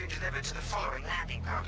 been delivered to the following landing pad.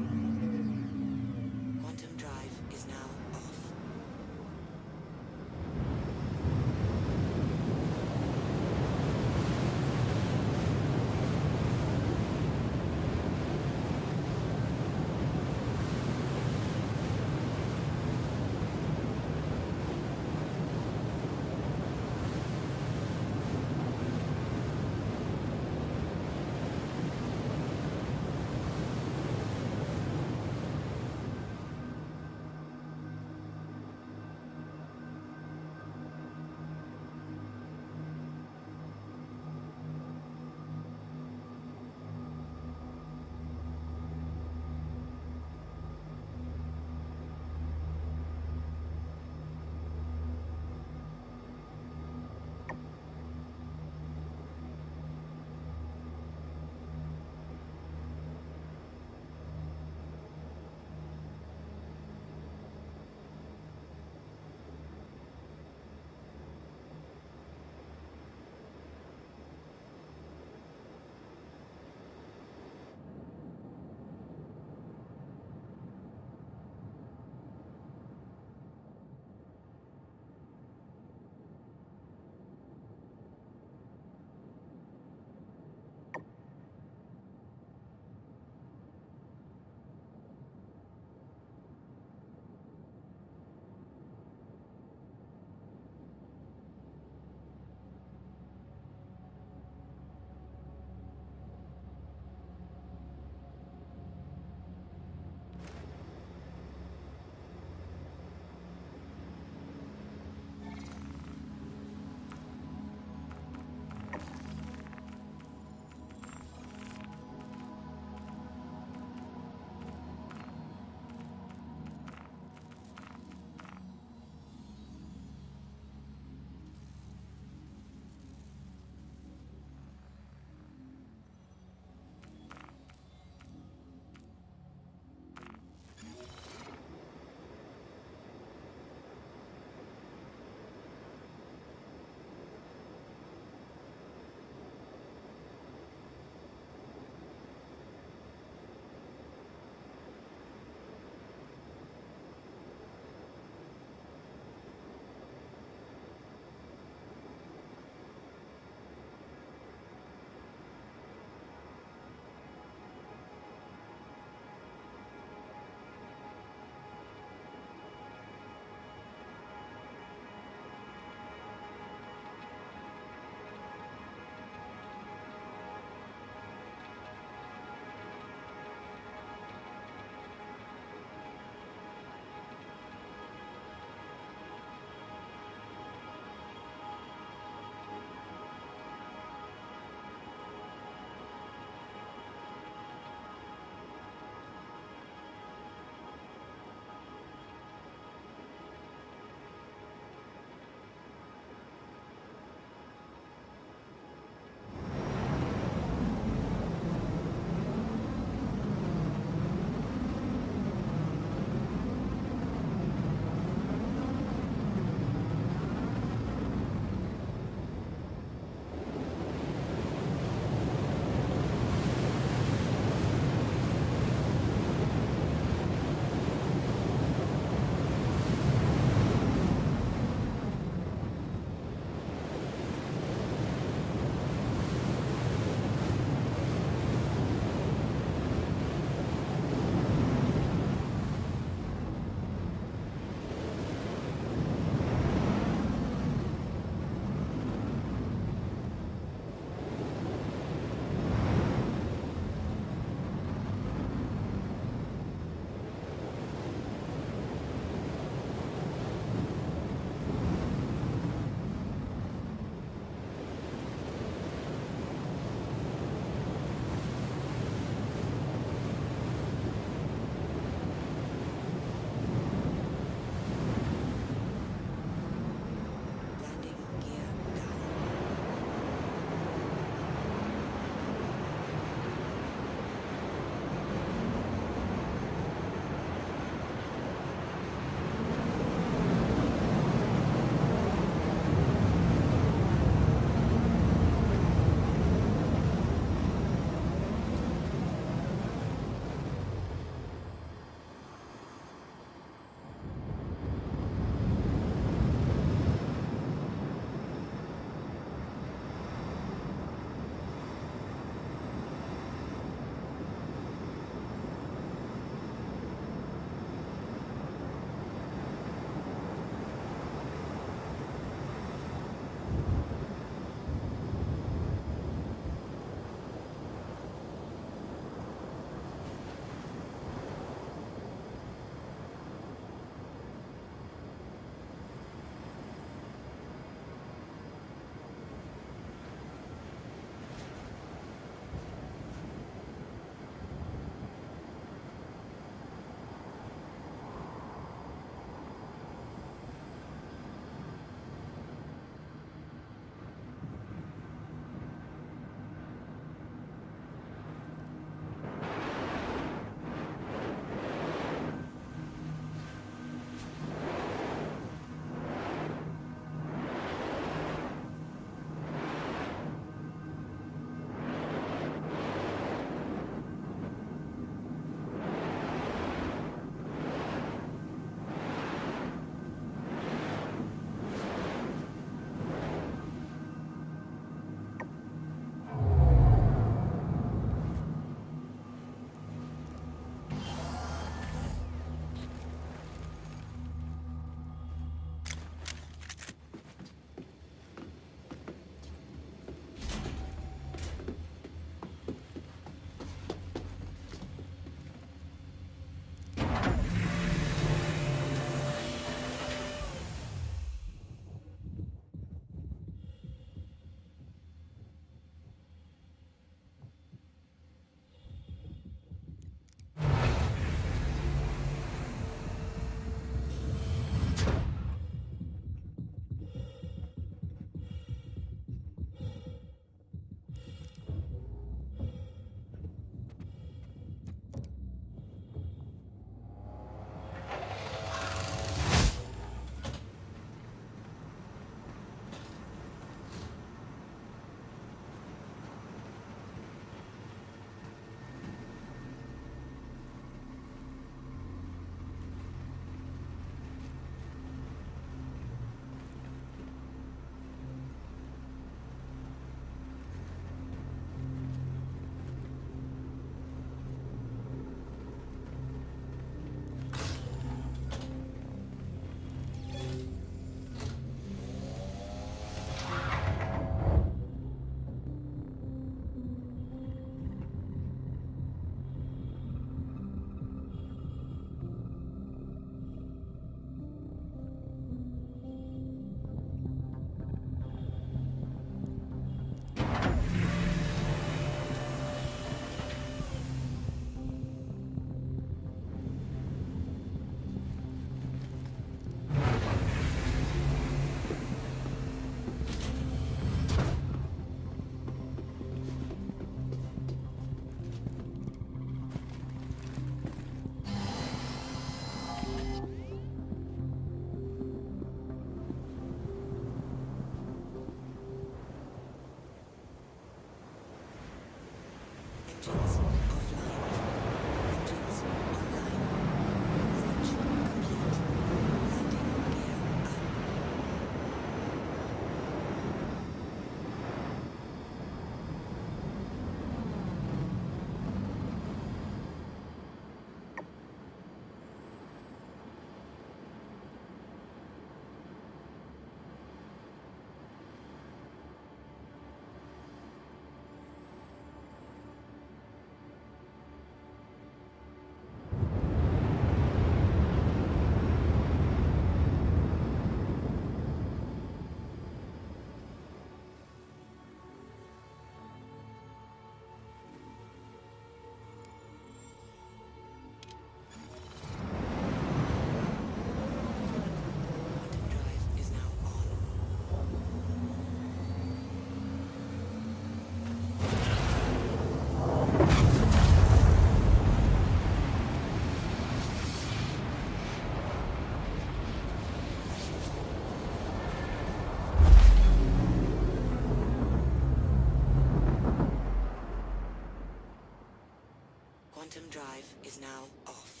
Quantum drive is now off.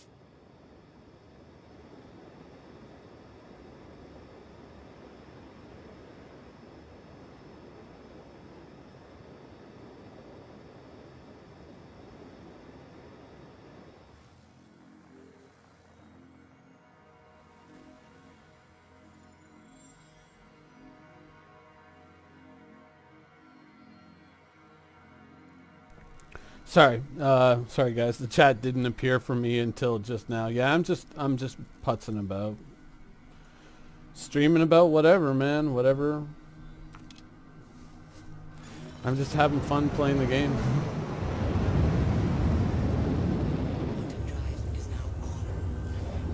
Sorry guys, the chat didn't appear for me until just now. Yeah, I'm just putzing about. Streaming about whatever, man, whatever. I'm just having fun playing the game. Quantum drive is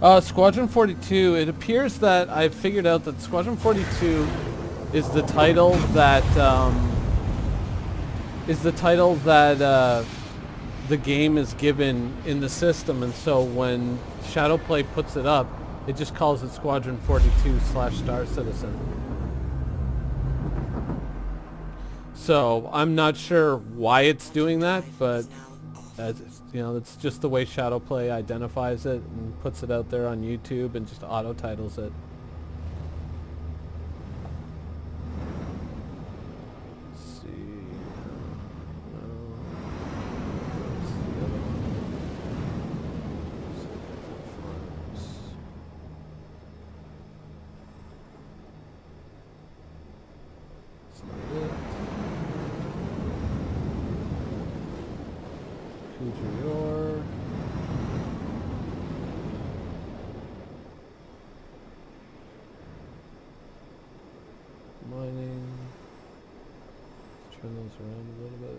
now on. Squadron 42, it appears that I've figured out that Squadron 42 is the title that, the game is given in the system, and so when Shadowplay puts it up, it just calls it Squadron 42/Star Citizen. So I'm not sure why it's doing that, but it's just the way Shadowplay identifies it and puts it out there on YouTube and just auto titles it. Mining. Let's turn those around a little bit.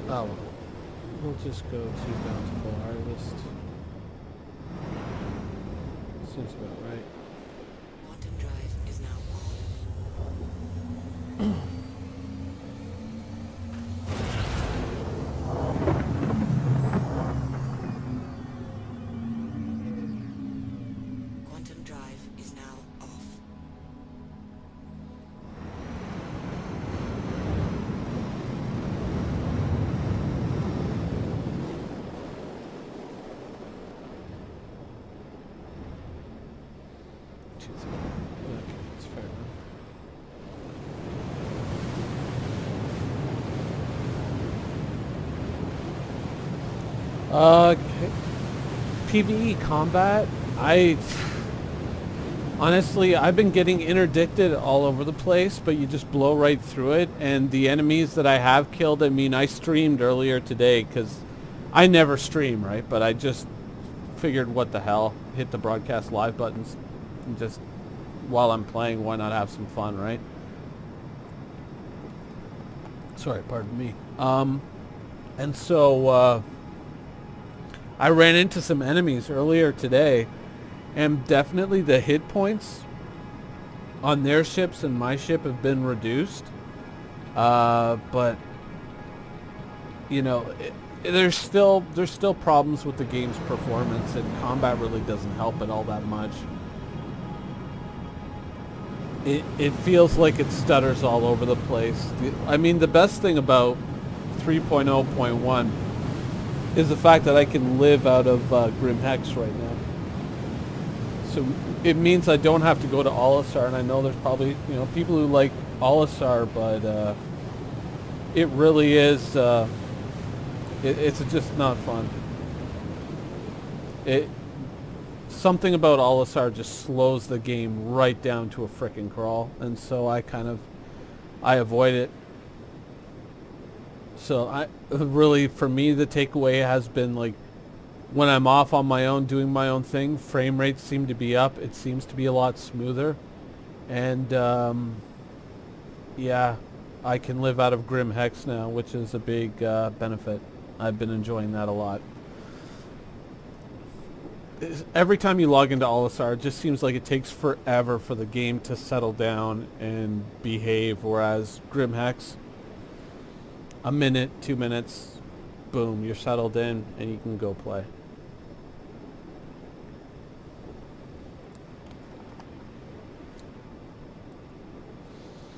Oh, we'll just go to Bountiful Harvest. Seems about right. Quantum drive is now on. Quantum drive is now off. Okay, that's fair enough. PvE combat, honestly, I've been getting interdicted all over the place, but you just blow right through it, and the enemies that I have killed, I mean, I streamed earlier today, because I never stream, right, but I just figured what the hell, hit the broadcast live buttons, and just, while I'm playing, why not have some fun, right? Sorry, pardon me. And so, I ran into some enemies earlier today, and definitely the hit points on their ships and my ship have been reduced. But you know, there's still problems with the game's performance, and combat really doesn't help it all that much. It feels like it stutters all over the place. I mean, the best thing about 3.0.1 is the fact that I can live out of Grim Hex right now. So it means I don't have to go to Olisar, and I know there's probably, people who like Olisar, but it really is, it's just not fun. Something about Olisar just slows the game right down to a frickin' crawl, and so I avoid it. So really, for me, the takeaway has been, like, when I'm off on my own doing my own thing, frame rates seem to be up. It seems to be a lot smoother. And yeah, I can live out of Grim Hex now, which is a big benefit. I've been enjoying that a lot. Every time you log into Olisar, it just seems like it takes forever for the game to settle down and behave, whereas Grim Hex, a minute, 2 minutes, boom, you're settled in and you can go play.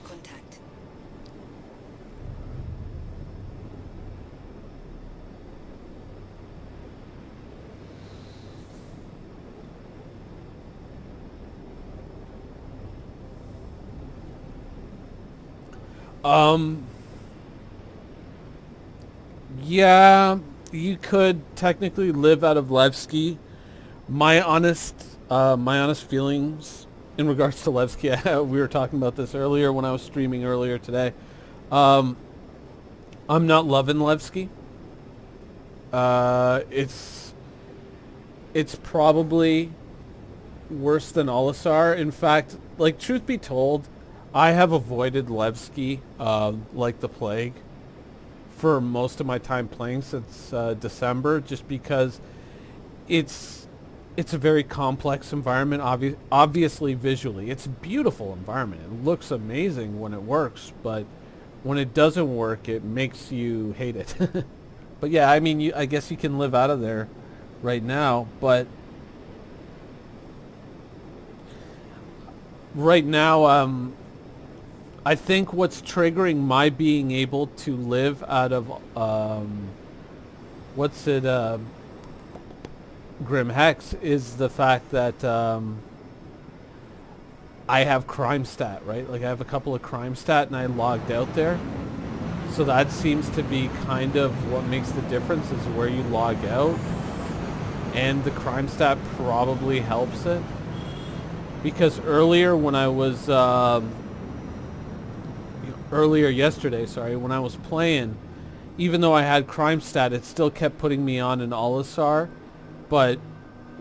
Contact. Um, yeah, you could technically live out of Levski. My honest feelings in regards to Levski, we were talking about this earlier when I was streaming earlier today. Um, I'm not loving Levski. It's probably worse than Olisar. In fact, like truth be told, I have avoided Levski like the plague for most of my time playing since December, just because it's it's a very complex environment. Obviously, visually, it's a beautiful environment. It looks amazing when it works, but when it doesn't work, it makes you hate it. But yeah, I mean, I guess you can live out of there right now, but right now, I think what's triggering my being able to live out of what's it Grim Hex is the fact that I have crime stat, right? Like I have a couple of crime stat and I logged out there. So that seems to be kind of what makes the difference is where you log out. And the crime stat probably helps it. Because earlier when I was earlier yesterday, sorry, when I was playing, even though I had crime stat, it still kept putting me on an Olisar. But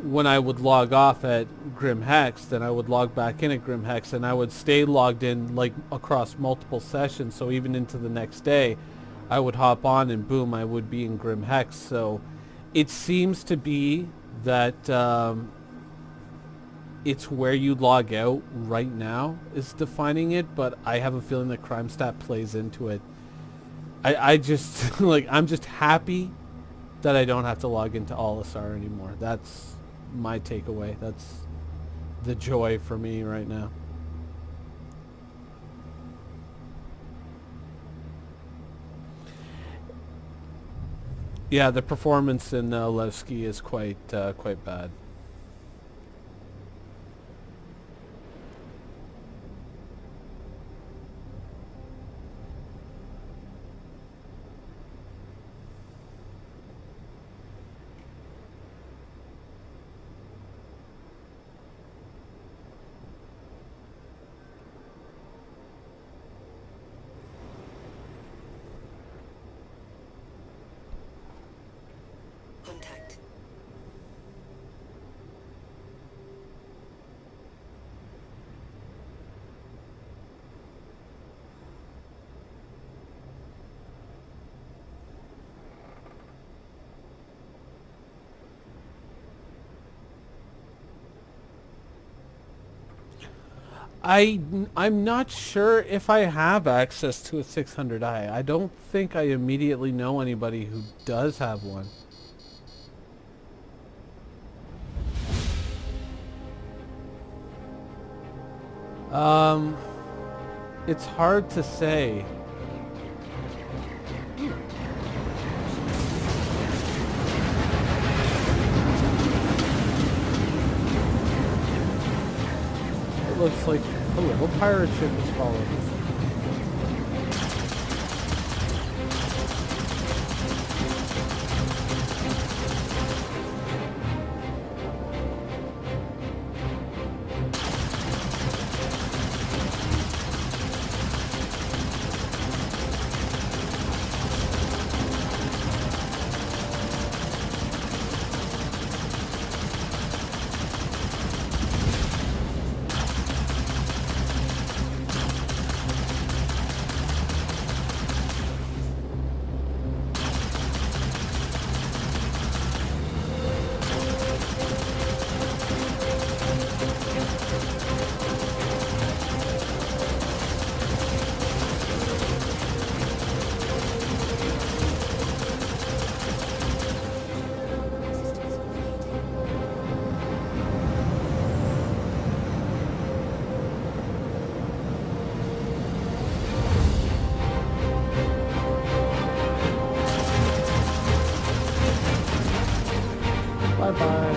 when I would log off at Grim Hex, then I would log back in at Grim Hex, and I would stay logged in like across multiple sessions. So even into the next day, I would hop on and boom, I would be in Grim Hex. So it seems to be that it's where you log out right now is defining it, but I have a feeling that crime stat plays into it. I just like I'm just happy that I don't have to log into Olisar anymore. That's my takeaway. That's the joy for me right now. Yeah, the performance in Levski is quite bad. Contact. I'm not sure if I have access to a 600i. I don't think I immediately know anybody who does have one. Um, it's hard to say. It looks like a little pirate ship is following us. Bye bye.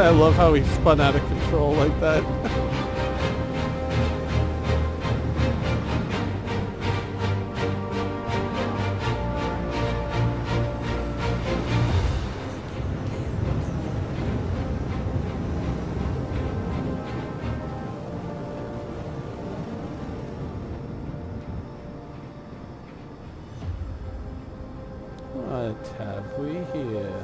I love how he spun out of control like that. we here?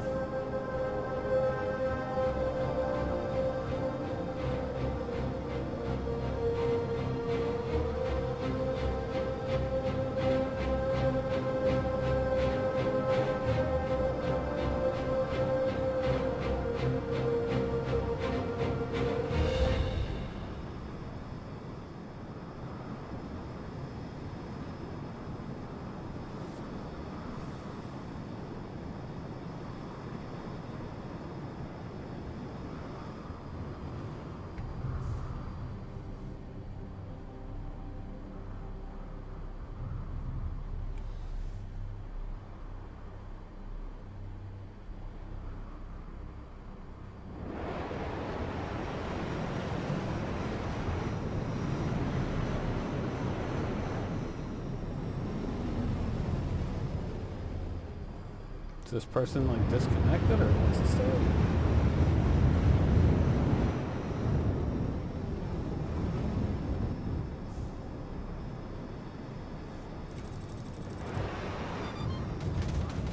Is this person like disconnected or what's the story?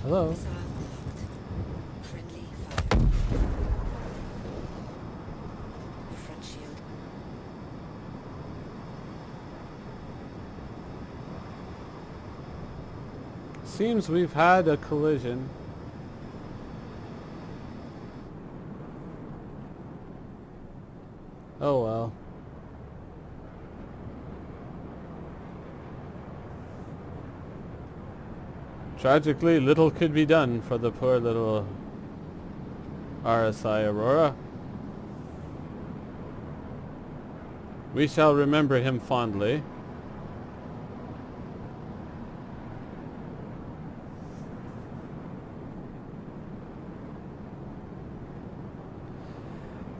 Hello? Missile locked. Friendly fire. Front shield. Seems we've had a collision. Oh well. Tragically, little could be done for the poor little RSI Aurora. We shall remember him fondly.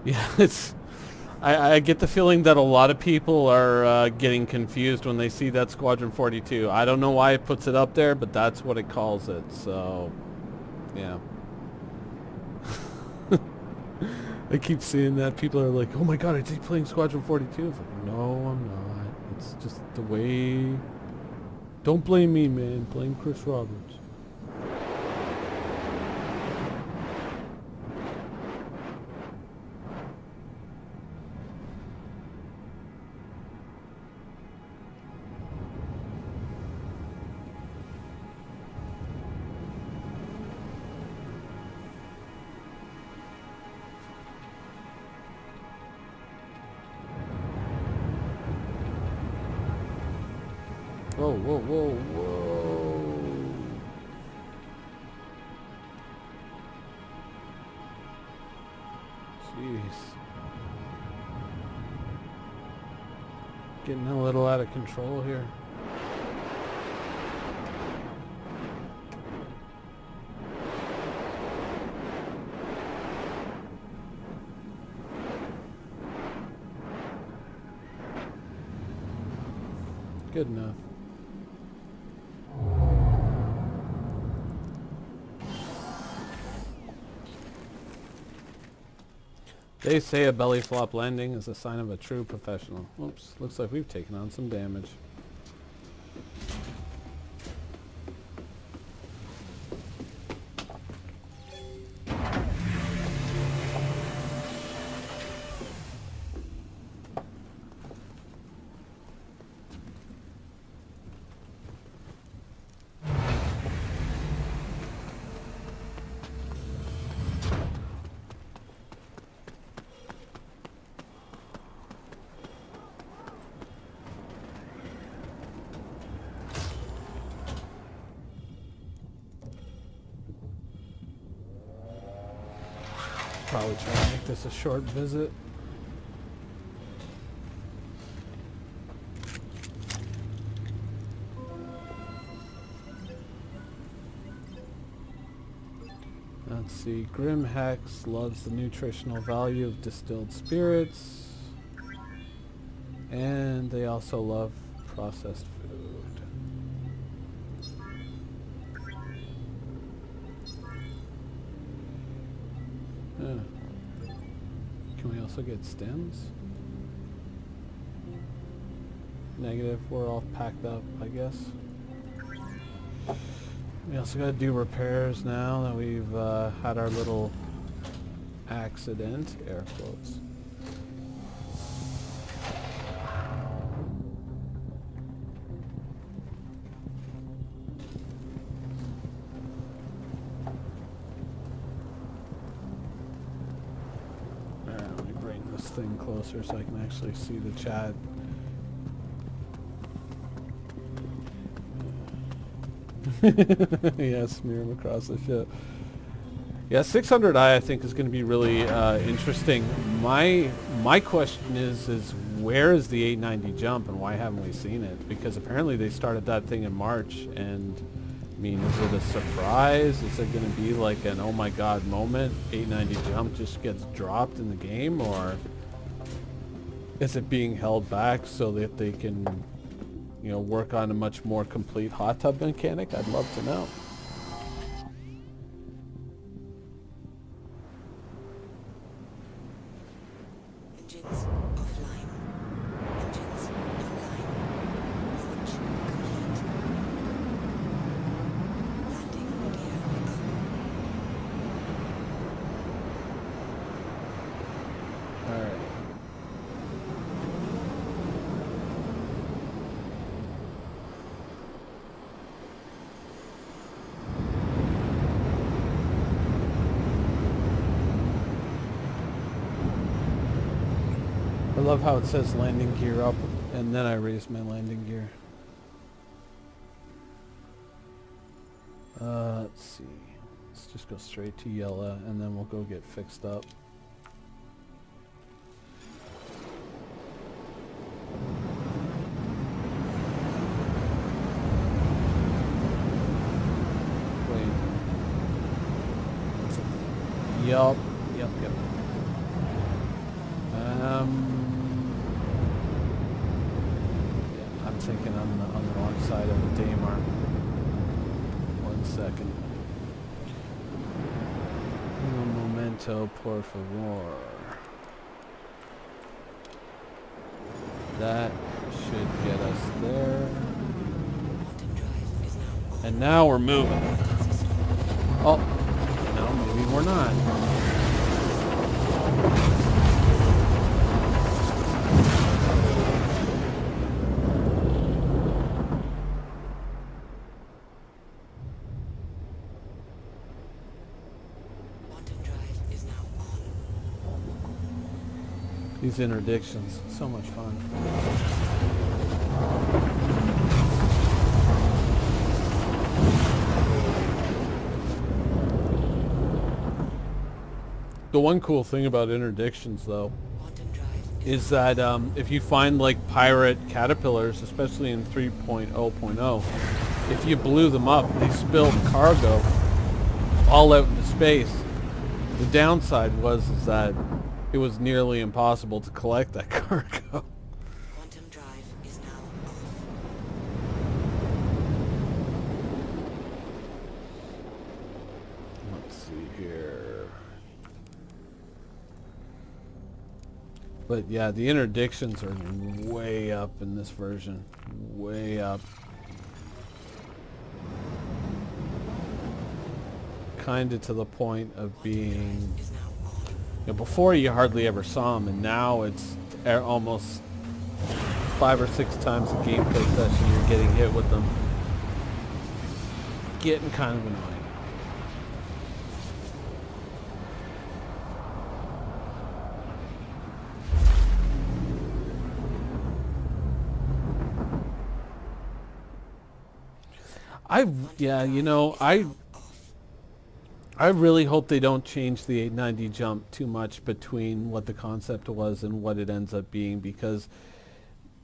Yeah, it's... I get the feeling that a lot of people are getting confused when they see that Squadron 42. I don't know why it puts it up there, but that's what it calls it, so... yeah. I keep seeing that. People are like, oh my god, is he playing Squadron 42? It's like, no, I'm not. It's just the way... Don't blame me, man. Blame Chris Roberts. Whoa, whoa, whoa, whoa. Jeez. Getting a little out of control here. Good enough. They say a belly flop landing is a sign of a true professional. Oops, looks like we've taken on some damage. Probably try to make this a short visit. Let's see, Grim Hex loves the nutritional value of distilled spirits. And they also love processed food. Can we also get stems? Negative, we're all packed up, I guess. We also got to do repairs now that we've had our little accident, air quotes. Alright, let me bring this thing closer so I can actually see the chat. Yeah, smear them across the ship. Yeah, 600i I think is going to be really interesting. My question is where is the 890 jump and why haven't we seen it? Because apparently they started that thing in March, and I mean, is it a surprise? Is it going to be like an oh my god moment? 890 jump just gets dropped in the game, or is it being held back so that they can, you know, work on a much more complete hot tub mechanic? I'd love to know. Engines offline. Engines online. Launch complete. Landing gear up. All right. I love how it says landing gear up, and then I raise my landing gear. Let's see. Let's just go straight to yellow, and then we'll go get fixed up. Wait. Yup. Yep. Yeah, I'm thinking on the wrong side of the Daymar. 1 second. Un momento, por favor. That should get us there. Quantum drive is now on. And now we're moving. Oh, no, maybe we're not. Quantum drive is now on. These interdictions, so much fun. The one cool thing about interdictions, though, Quantum drive is that if you find like pirate caterpillars, especially in 3.0.0, if you blew them up, they spilled cargo all out into space. The downside was is that it was nearly impossible to collect that cargo. Quantum drive is now off. Let's see here. But yeah, the interdictions are way up in this version. Way up. Kind of to the point of being... Is now on. You know, before you hardly ever saw them, and now it's almost 5 or 6 times a gameplay session you're getting hit with them. Getting kind of annoying. I really hope they don't change the 890 jump too much between what the concept was and what it ends up being, because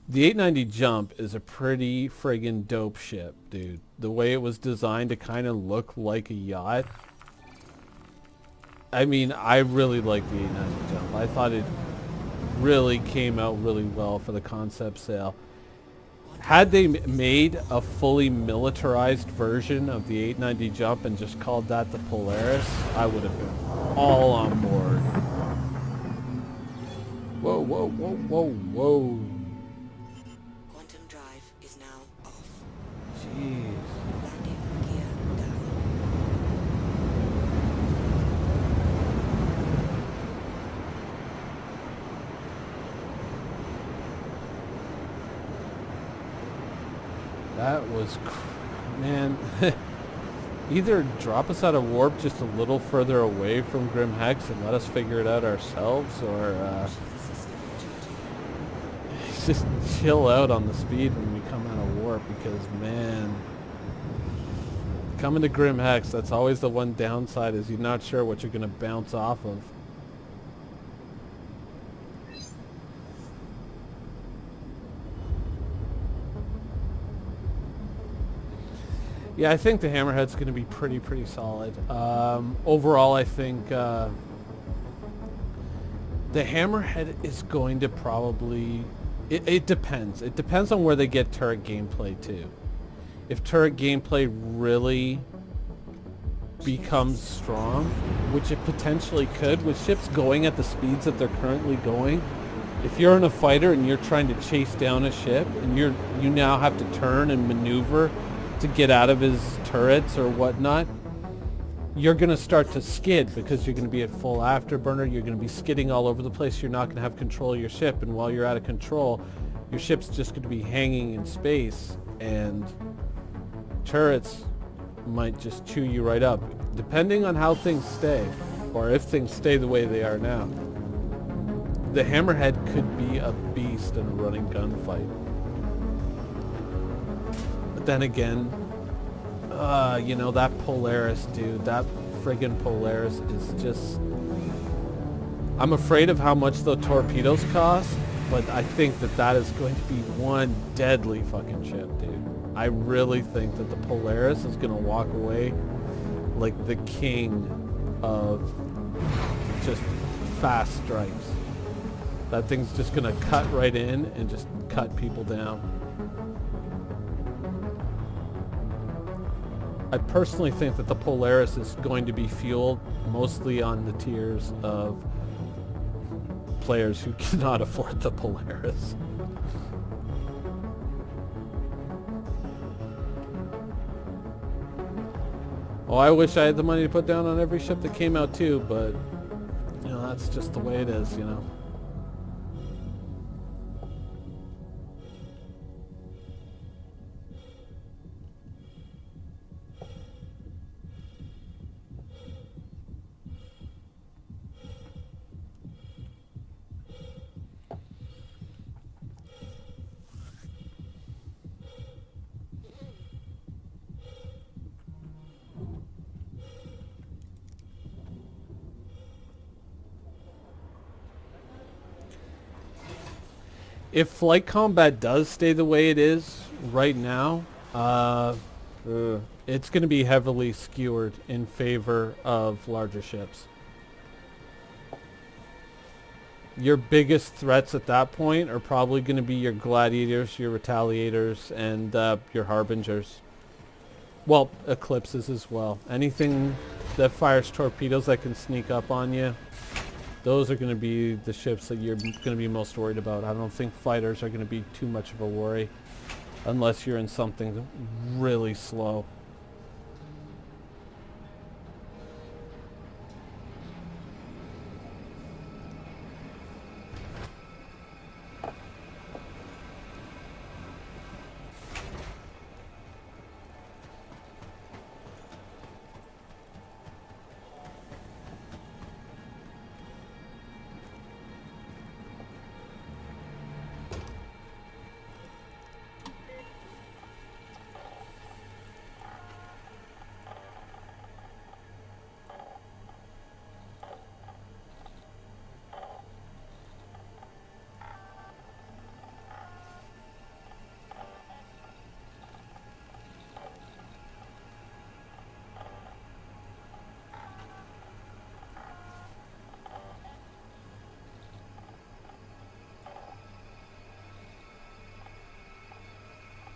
the 890 jump is a pretty friggin' dope ship, dude. The way it was designed to kind of look like a yacht. I mean, I really like the 890 jump. I thought it really came out really well for the concept sale. Had they made a fully militarized version of the 890 jump and just called that the Polaris, I would have been all on board. Whoa, whoa, whoa, whoa, whoa. Quantum drive is now off. Jeez. Landing gear down. That was, man. Either drop us out of warp just a little further away from Grim Hex and let us figure it out ourselves, or just chill out on the speed when we come out of warp, because, man, coming to Grim Hex, that's always the one downside, is you're not sure what you're going to bounce off of. Yeah, I think the Hammerhead's going to be pretty solid. Overall, I think the Hammerhead is going to probably... It depends. It depends on where they get turret gameplay too. If turret gameplay really becomes strong, which it potentially could, with ships going at the speeds that they're currently going, if you're in a fighter and you're trying to chase down a ship and you now have to turn and maneuver to get out of his turrets or whatnot, you're going to start to skid, because you're going to be at full afterburner. You're going to be skidding all over the place. You're not going to have control of your ship, and while you're out of control, your ship's just going to be hanging in space, and turrets might just chew you right up, depending on how things stay, or if things stay the way they are now. The Hammerhead could be a beast in a running gunfight. Then again, you know, that Polaris, dude, that friggin' Polaris is just... I'm afraid of how much the torpedoes cost, but I think that is going to be one deadly fucking ship, dude. I really think that the Polaris is going to walk away like the king of just fast strikes. That thing's just going to cut right in and just cut people down. I personally think that the Polaris is going to be fueled mostly on the tiers of players who cannot afford the Polaris. Oh, I wish I had the money to put down on every ship that came out too, but, you know, that's just the way it is, you know. If flight combat does stay the way it is right now, it's going to be heavily skewered in favor of larger ships. Your biggest threats at that point are probably going to be your Gladiators, your Retaliators, and your Harbingers. Well, Eclipses as well. Anything that fires torpedoes that can sneak up on you, those are going to be the ships that you're going to be most worried about. I don't think fighters are going to be too much of a worry unless you're in something really slow.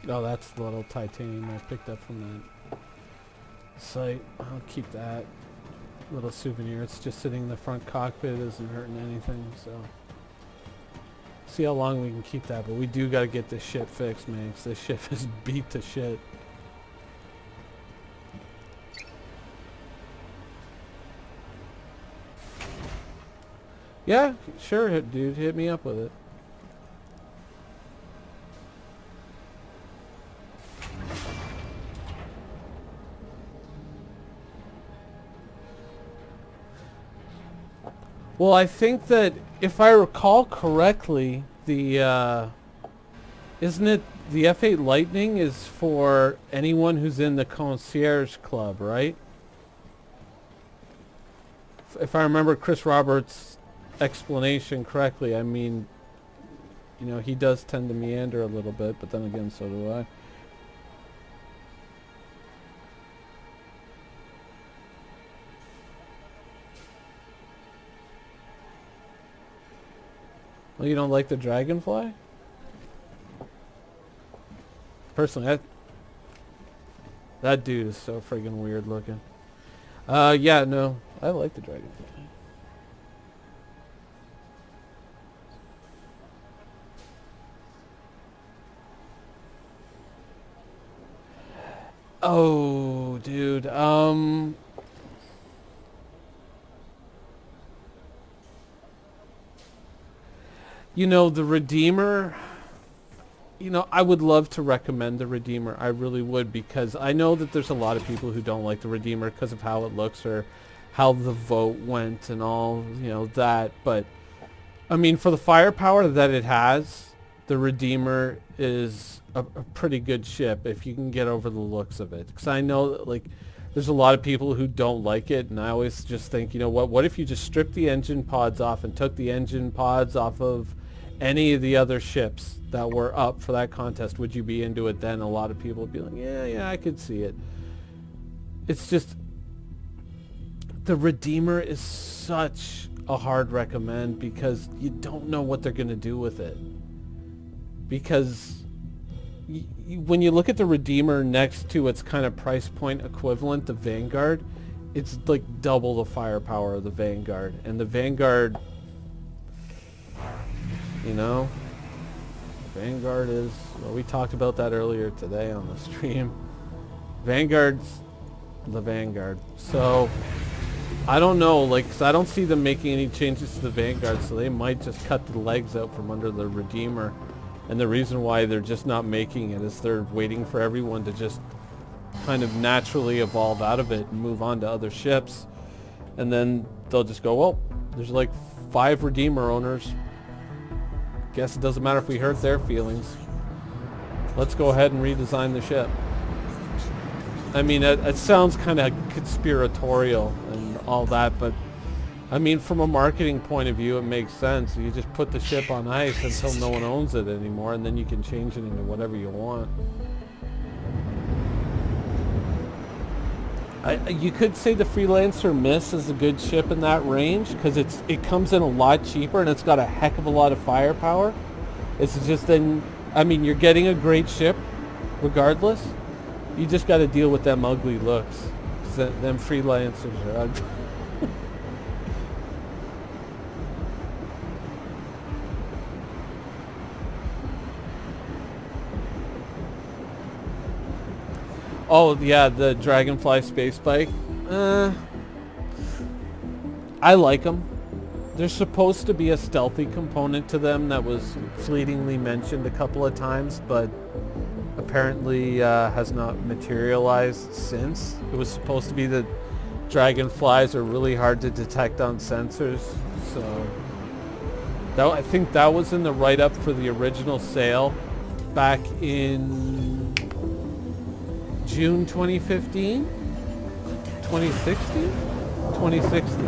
Oh, that's the little titanium I picked up from that site. I'll keep that little souvenir. It's just sitting in the front cockpit. It isn't hurting anything, so... See how long we can keep that, but we do got to get this ship fixed, man, 'cause this ship is beat to shit. Yeah, sure, dude. Hit me up with it. Well, I think that if I recall correctly, the isn't it the F8 Lightning is for anyone who's in the concierge club, right? If I remember Chris Roberts' explanation correctly, I mean, you know, he does tend to meander a little bit, but then again, so do I. Well, you don't like the dragonfly? Personally, that dude is so friggin' weird looking. Yeah, no, I like the dragonfly. Oh, dude, you know, the Redeemer, you know, I would love to recommend the Redeemer. I really would, because I know that there's a lot of people who don't like the Redeemer because of how it looks or how the vote went and all, you know, that. But, I mean, for the firepower that it has, the Redeemer is a pretty good ship if you can get over the looks of it. Because I know that, like, there's a lot of people who don't like it, and I always just think, you know what if you just stripped the engine pods off and took the engine pods off of any of the other ships that were up for that contest? Would you be into it then? A lot of people would be like, yeah, I could see it. It's just, the Redeemer is such a hard recommend because you don't know what they're going to do with it. Because when you look at the Redeemer next to its kind of price point equivalent, the Vanguard, it's like double the firepower of the Vanguard. And the Vanguard, you know, Vanguard is, well, we talked about that earlier today on the stream. Vanguard's the Vanguard. So, I don't know, like, 'cause I don't see them making any changes to the Vanguard, so they might just cut the legs out from under the Redeemer. And the reason why they're just not making it is they're waiting for everyone to just kind of naturally evolve out of it and move on to other ships. And then they'll just go, well, there's like 5 Redeemer owners. Guess it doesn't matter if we hurt their feelings. Let's go ahead and redesign the ship. I mean, it sounds kind of conspiratorial and all that, but I mean, from a marketing point of view, it makes sense. You just put the ship on ice until no one owns it anymore, and then you can change it into whatever you want. You could say the Freelancer Miss is a good ship in that range because it comes in a lot cheaper and it's got a heck of a lot of firepower. It's just then, I mean, you're getting a great ship regardless. You just got to deal with them ugly looks. 'Cause them Freelancers are ugly. Oh, yeah, the Dragonfly space bike. I like them. There's supposed to be a stealthy component to them that was fleetingly mentioned a couple of times, but apparently has not materialized since. It was supposed to be that Dragonflies are really hard to detect on sensors, so I think that was in the write-up for the original sale back in June 2015? 2016? 2016.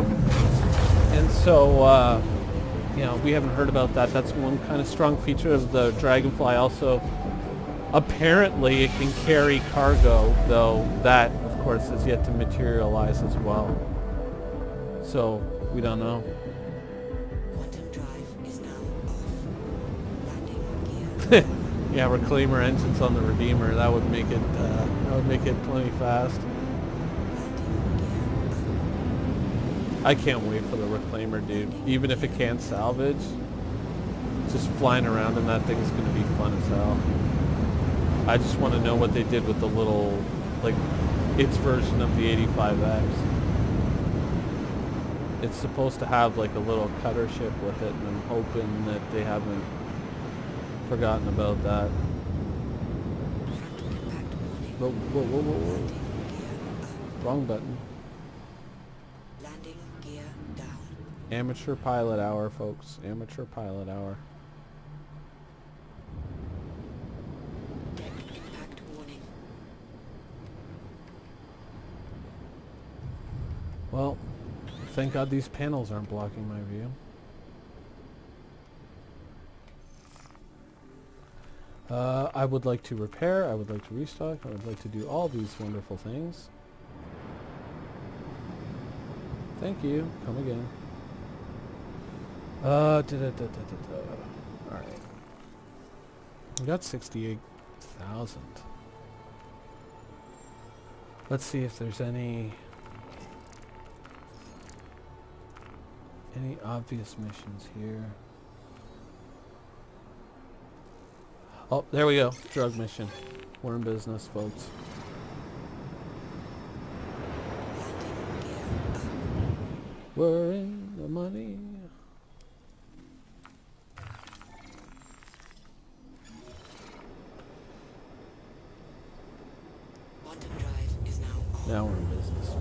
And so, you know, we haven't heard about that. That's one kind of strong feature of the Dragonfly. Also, apparently it can carry cargo, though that, of course, is yet to materialize as well. So, we don't know. Quantum drive is now off. Landing gear. Yeah, reclaimer engines on the Redeemer. That would make it plenty fast. I can't wait for the reclaimer, dude. Even if it can't salvage, just flying around in that thing is going to be fun as hell. I just want to know what they did with the little, like, its version of the 85X. It's supposed to have like a little cutter ship with it, and I'm hoping that they haven't forgotten about that. Whoa. Wrong button. Landing gear down. Amateur pilot hour, folks. Amateur pilot hour. Deck impact warning. Well, thank God these panels aren't blocking my view. I would like to repair, I would like to restock, I would like to do all these wonderful things. Thank you. Come again. Alright. We got 68,000. Let's see if there's any obvious missions here. Oh, there we go. Drug mission. We're in business, folks. Landing gear up. We're in the money. Quantum drive is now on. Now we're in business.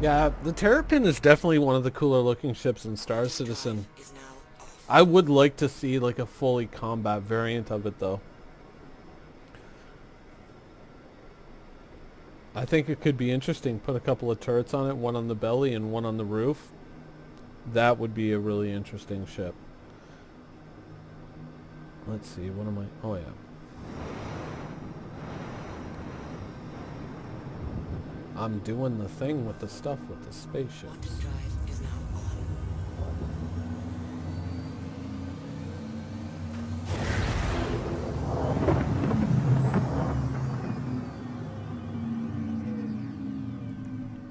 Yeah, the Terrapin is definitely one of the cooler looking ships in Star Citizen. Is now off. I would like to see like a fully combat variant of it though. I think it could be interesting. Put a couple of turrets on it, one on the belly and one on the roof. That would be a really interesting ship. Let's see, what am I... Oh yeah. I'm doing the thing with the stuff with the spaceships. Quantum drive is now on.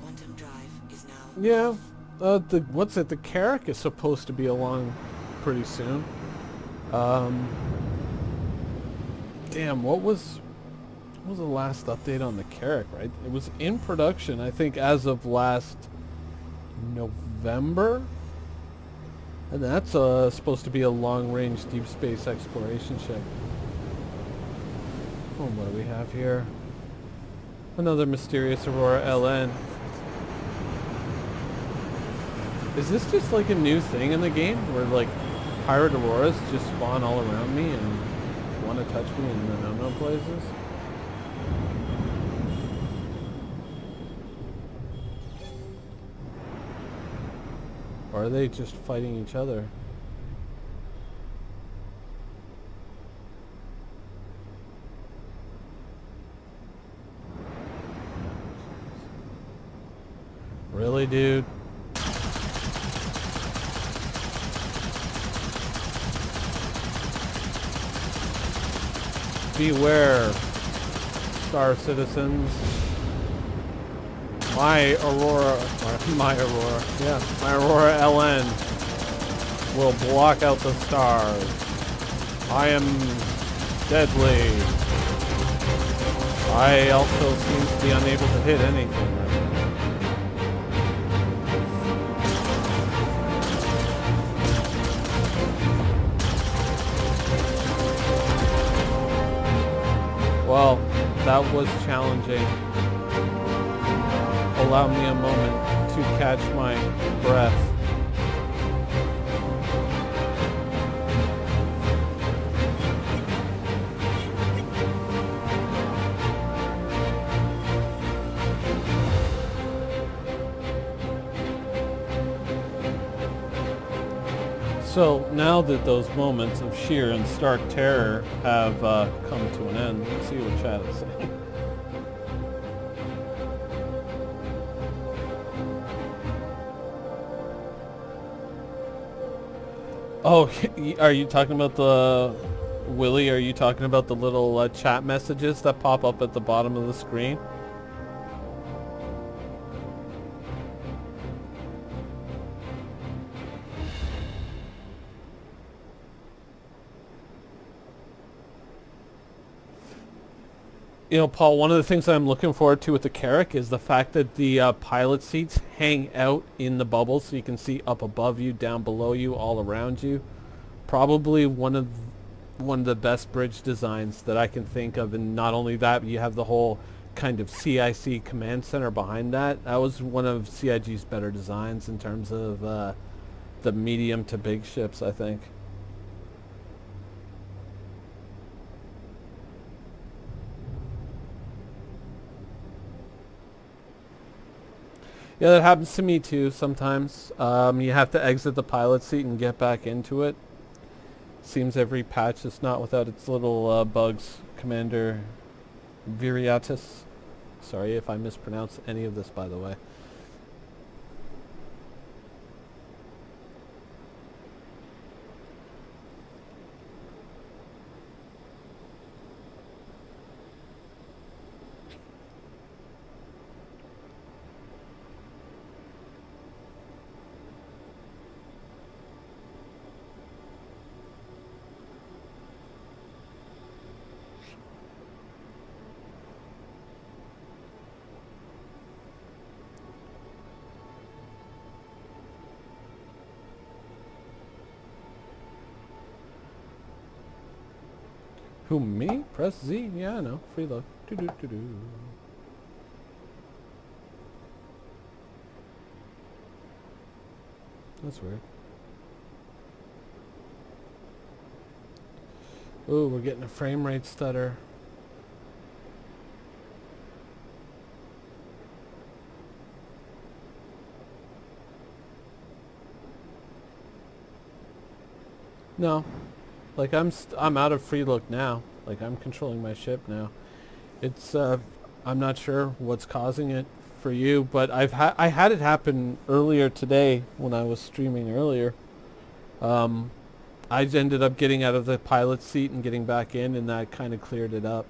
Quantum drive is now Yeah, what's it? The Carrack is supposed to be along pretty soon. Damn, what was the last update on the Carrack, right? It was in production, I think, as of last November. And that's supposed to be a long-range deep space exploration ship. Oh, what do we have here? Another mysterious Aurora LN. Is this just like a new thing in the game where like pirate auroras just spawn all around me and want to touch me in the no-no places? Or are they just fighting each other? Really, dude? Beware, Star Citizens. My Aurora, my Aurora LN will block out the stars. I am deadly. I also seem to be unable to hit anything right now. Well, that was challenging. Allow me a moment to catch my breath. So now that those moments of sheer and stark terror have come to an end, let's see what chat is saying. Oh, are you talking about the... Willie, are you talking about the little chat messages that pop up at the bottom of the screen? You know, Paul, one of the things I'm looking forward to with the Carrack is the fact that the pilot seats hang out in the bubble so you can see up above you, down below you, all around you. Probably one of the best bridge designs that I can think of, and not only that, but you have the whole kind of CIC command center behind that. That was one of CIG's better designs in terms of the medium to big ships, I think. Yeah, that happens to me too sometimes. You have to exit the pilot seat and get back into it. Seems every patch is not without its little bugs. Commander Viriatus. Sorry if I mispronounce any of this, by the way. Who, me? Press Z? Yeah, I know. Freeload. Do. That's weird. Ooh, we're getting a frame rate stutter. No. Like, I'm out of free look now. Like, I'm controlling my ship now. It's, I'm not sure what's causing it for you, but I had it happen earlier today when I was streaming earlier. I ended up getting out of the pilot seat and getting back in, and that kind of cleared it up.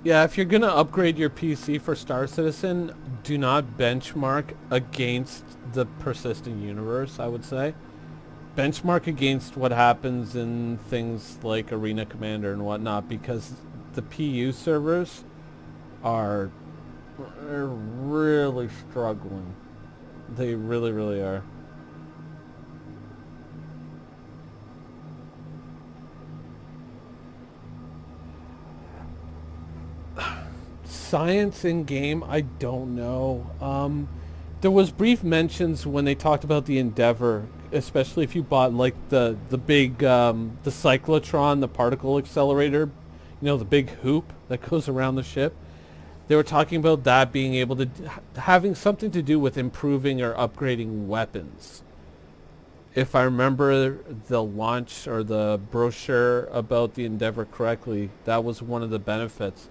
Yeah, if you're going to upgrade your PC for Star Citizen, do not benchmark against the persistent universe, I would say. Benchmark against what happens in things like Arena Commander and whatnot, because the PU servers are really struggling. They really, really are. Science in game, I don't know. There was brief mentions when they talked about the Endeavor, especially if you bought like the big the cyclotron, the particle accelerator, you know, the big hoop that goes around the ship. They were talking about that being able to having something to do with improving or upgrading weapons. If I remember the launch or the brochure about the Endeavor correctly, that was one of the benefits.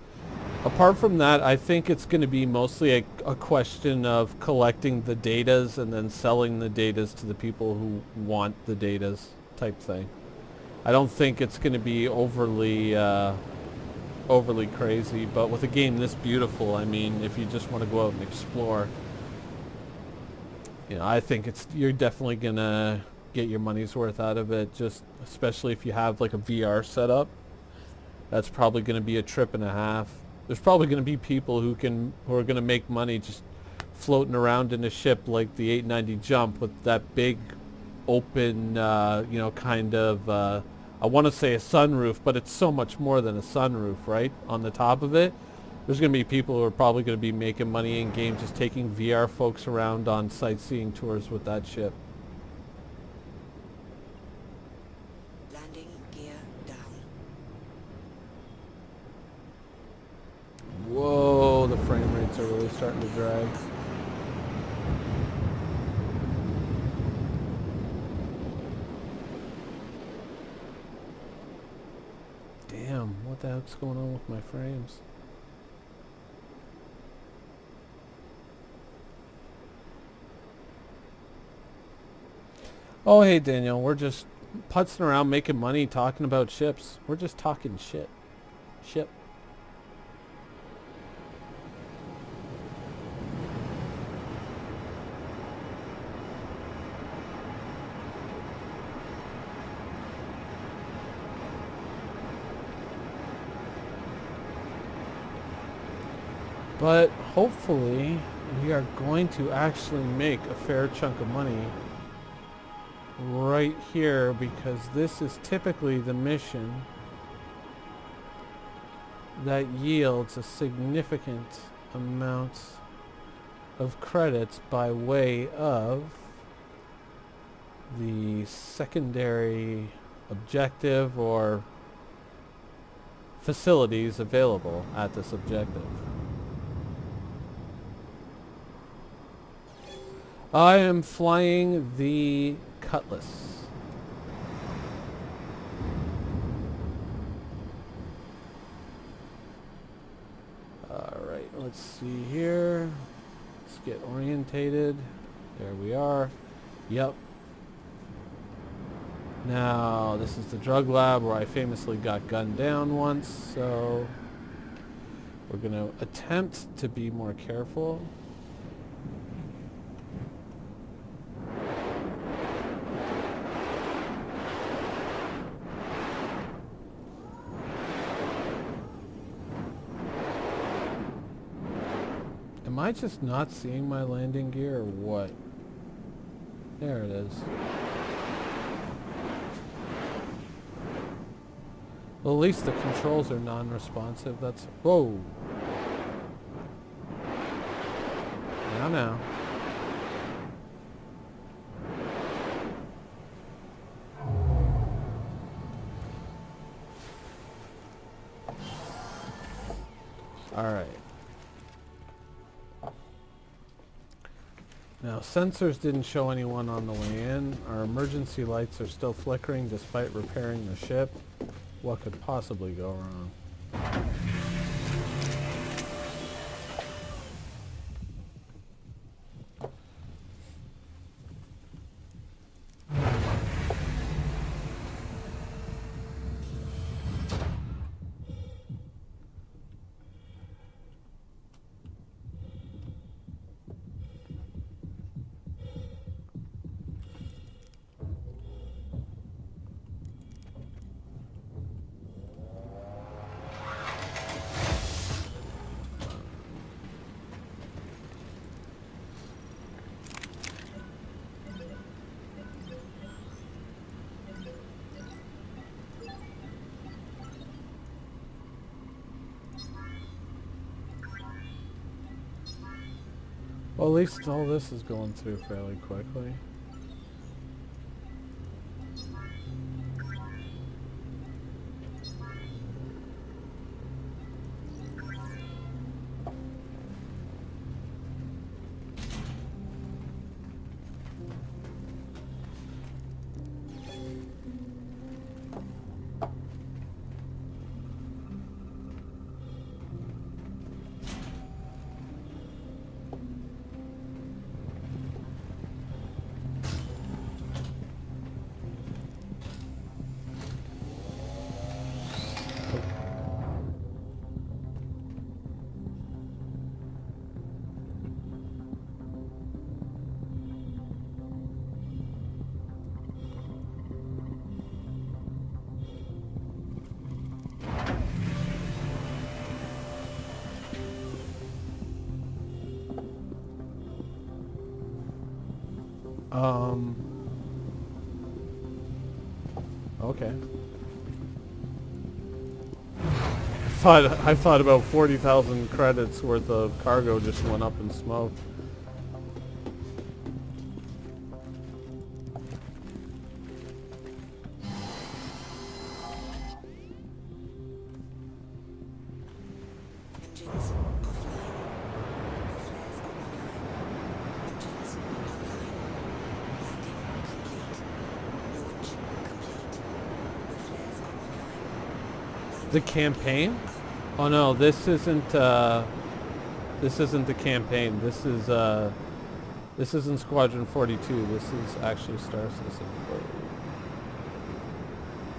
Apart from that, I think it's going to be mostly a question of collecting the datas and then selling the datas to the people who want the datas type thing. I don't think it's going to be overly crazy, but with a game this beautiful, I mean, if you just want to go out and explore, you know, I think you're definitely going to get your money's worth out of it, just especially if you have like a VR setup. That's probably going to be a trip and a half. There's probably going to be people who are going to make money just floating around in a ship like the 890 Jump with that big open, you know, kind of, I want to say a sunroof, but it's so much more than a sunroof, right? On the top of it, there's going to be people who are probably going to be making money in game just taking VR folks around on sightseeing tours with that ship. Landing gear down. Whoa, the frame rates are really starting to drag. Damn, what the heck's going on with my frames? Oh, hey, Daniel. We're just putzing around making money talking about ships. We're just talking shit. Ship. But hopefully we are going to actually make a fair chunk of money right here, because this is typically the mission that yields a significant amount of credits by way of the secondary objective or facilities available at this objective. I am flying the Cutlass. Alright, let's see here. Let's get orientated. There we are. Yep. Now, this is the drug lab where I famously got gunned down once, so we're going to attempt to be more careful. Am I just not seeing my landing gear or what? There it is. Well, at least the controls are non-responsive. That's... Whoa! Now. Alright. Now, sensors didn't show anyone on the way in. Our emergency lights are still flickering despite repairing the ship. What could possibly go wrong? Well, at least all this is going through fairly quickly. Okay. I thought about 40,000 credits worth of cargo just went up in smoke. Engines offline. No flares are online. Engines online. Landing complete. Launch complete. No flares are online. The campaign? Oh no, this isn't the campaign. This is This isn't Squadron 42. This is actually Star Citizen. Whoa.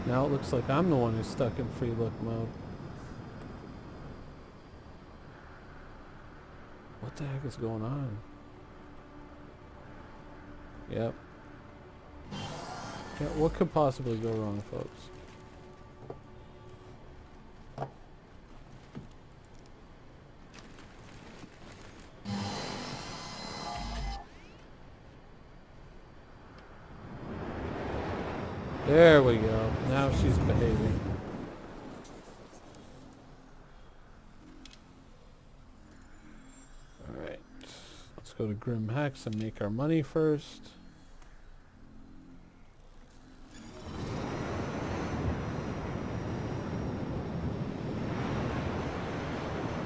Now it looks like I'm the one who's stuck in free look mode. What the heck is going on? Yep. Yeah, what could possibly go wrong, folks? There we go. Now she's behaving. Alright. Let's go to Grim Hex and make our money first.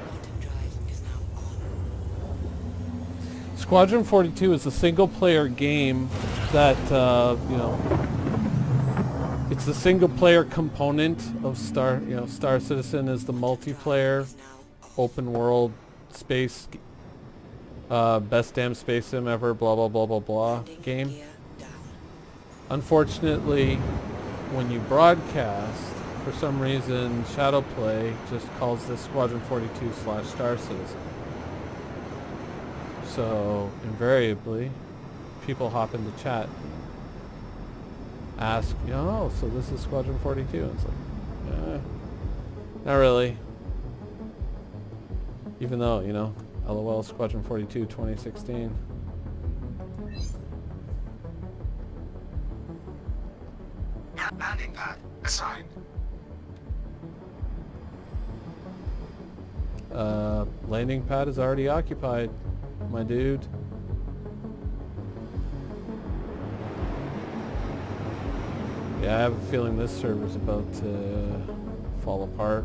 Quantum drive is now on. Squadron 42 is a single-player game that, you know, it's the single-player component of Star Citizen is the multiplayer, Is now open world, space, best damn space sim ever, blah, blah, blah, blah, blah landing game. gear down. Unfortunately, when you broadcast, for some reason, Shadowplay just calls this Squadron 42/Star Citizen. So, invariably, people hop into chat, ask, oh, so this is Squadron 42. And it's like, not really. Even though, you know, LOL Squadron 42 2016. Landing pad assigned. Landing pad is already occupied, my dude. Yeah, I have a feeling this server's about to fall apart.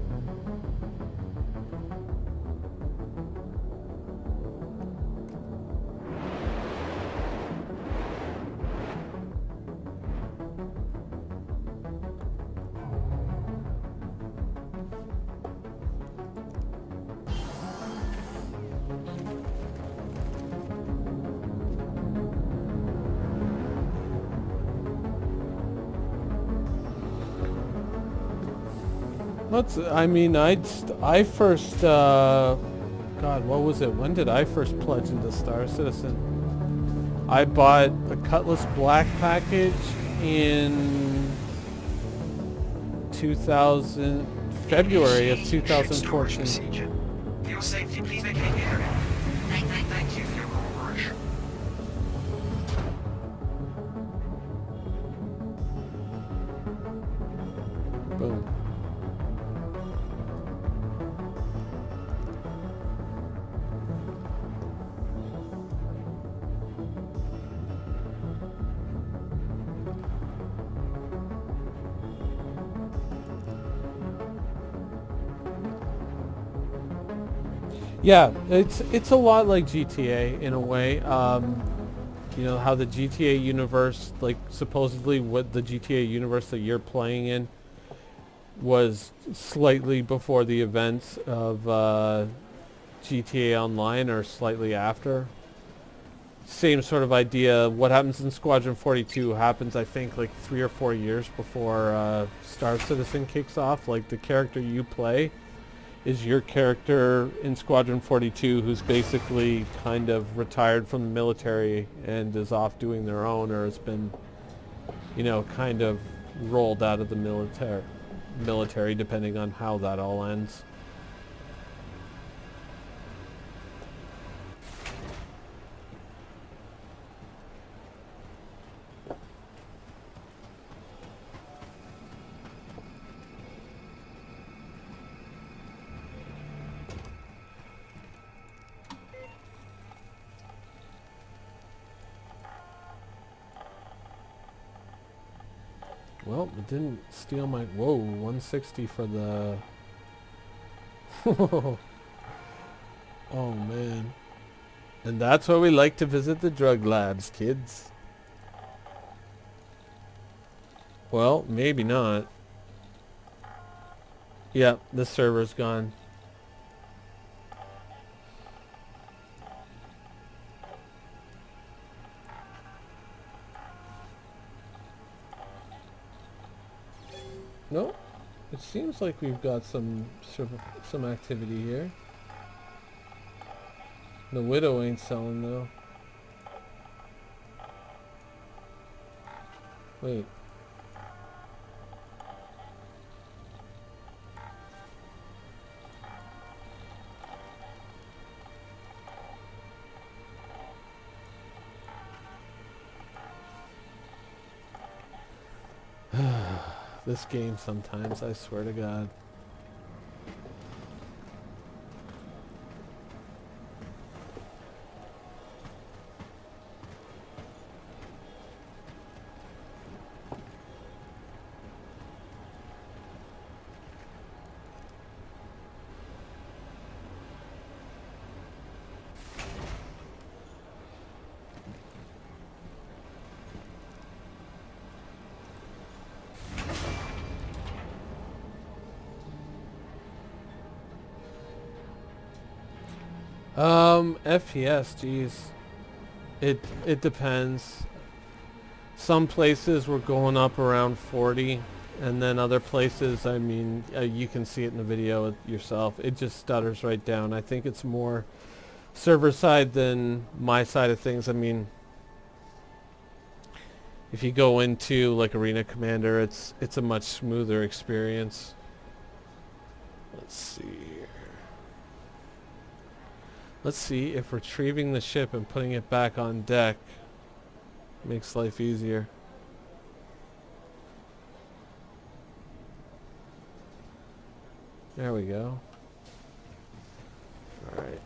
I first, God, what was it? When did I first pledge into Star Citizen? I bought a Cutlass Black package in 2000, February of 2014. Procedure. For your safety, please vacate the area. Thank you for your cooperation. Boom. Yeah, it's a lot like GTA in a way. You know how the GTA universe, like supposedly what the GTA universe that you're playing in was slightly before the events of GTA Online or slightly after. Same sort of idea. What happens in Squadron 42 happens, I think, like 3 or 4 years before Star Citizen kicks off. Like the character you play is your character in Squadron 42 who's basically kind of retired from the military and is off doing their own, or has been, you know, kind of rolled out of the military depending on how that all ends. Well, it didn't steal my... Whoa, 160 for the... Oh, man. And that's why we like to visit the drug labs, kids. Well, maybe not. Yeah, this server's gone. It seems like we've got some activity here. The Widow ain't selling though. Wait. This game sometimes, I swear to God. FPS, geez. It depends. Some places we're going up around 40, and then other places, I mean, you can see it in the video yourself. It just stutters right down. I think it's more server side than my side of things. I mean, if you go into like Arena Commander, it's a much smoother experience. Let's see here. Let's see if retrieving the ship and putting it back on deck makes life easier. There we go. All right.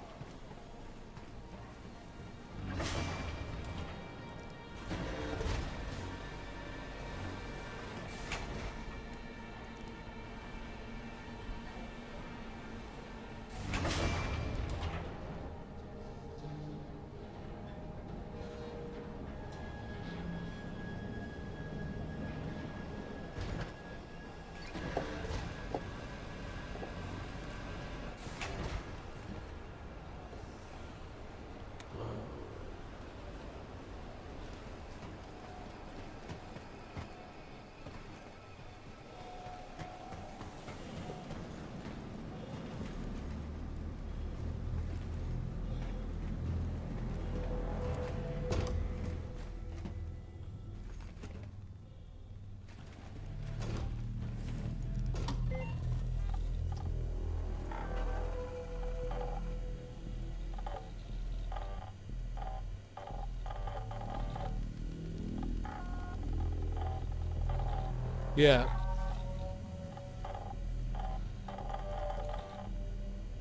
Yeah.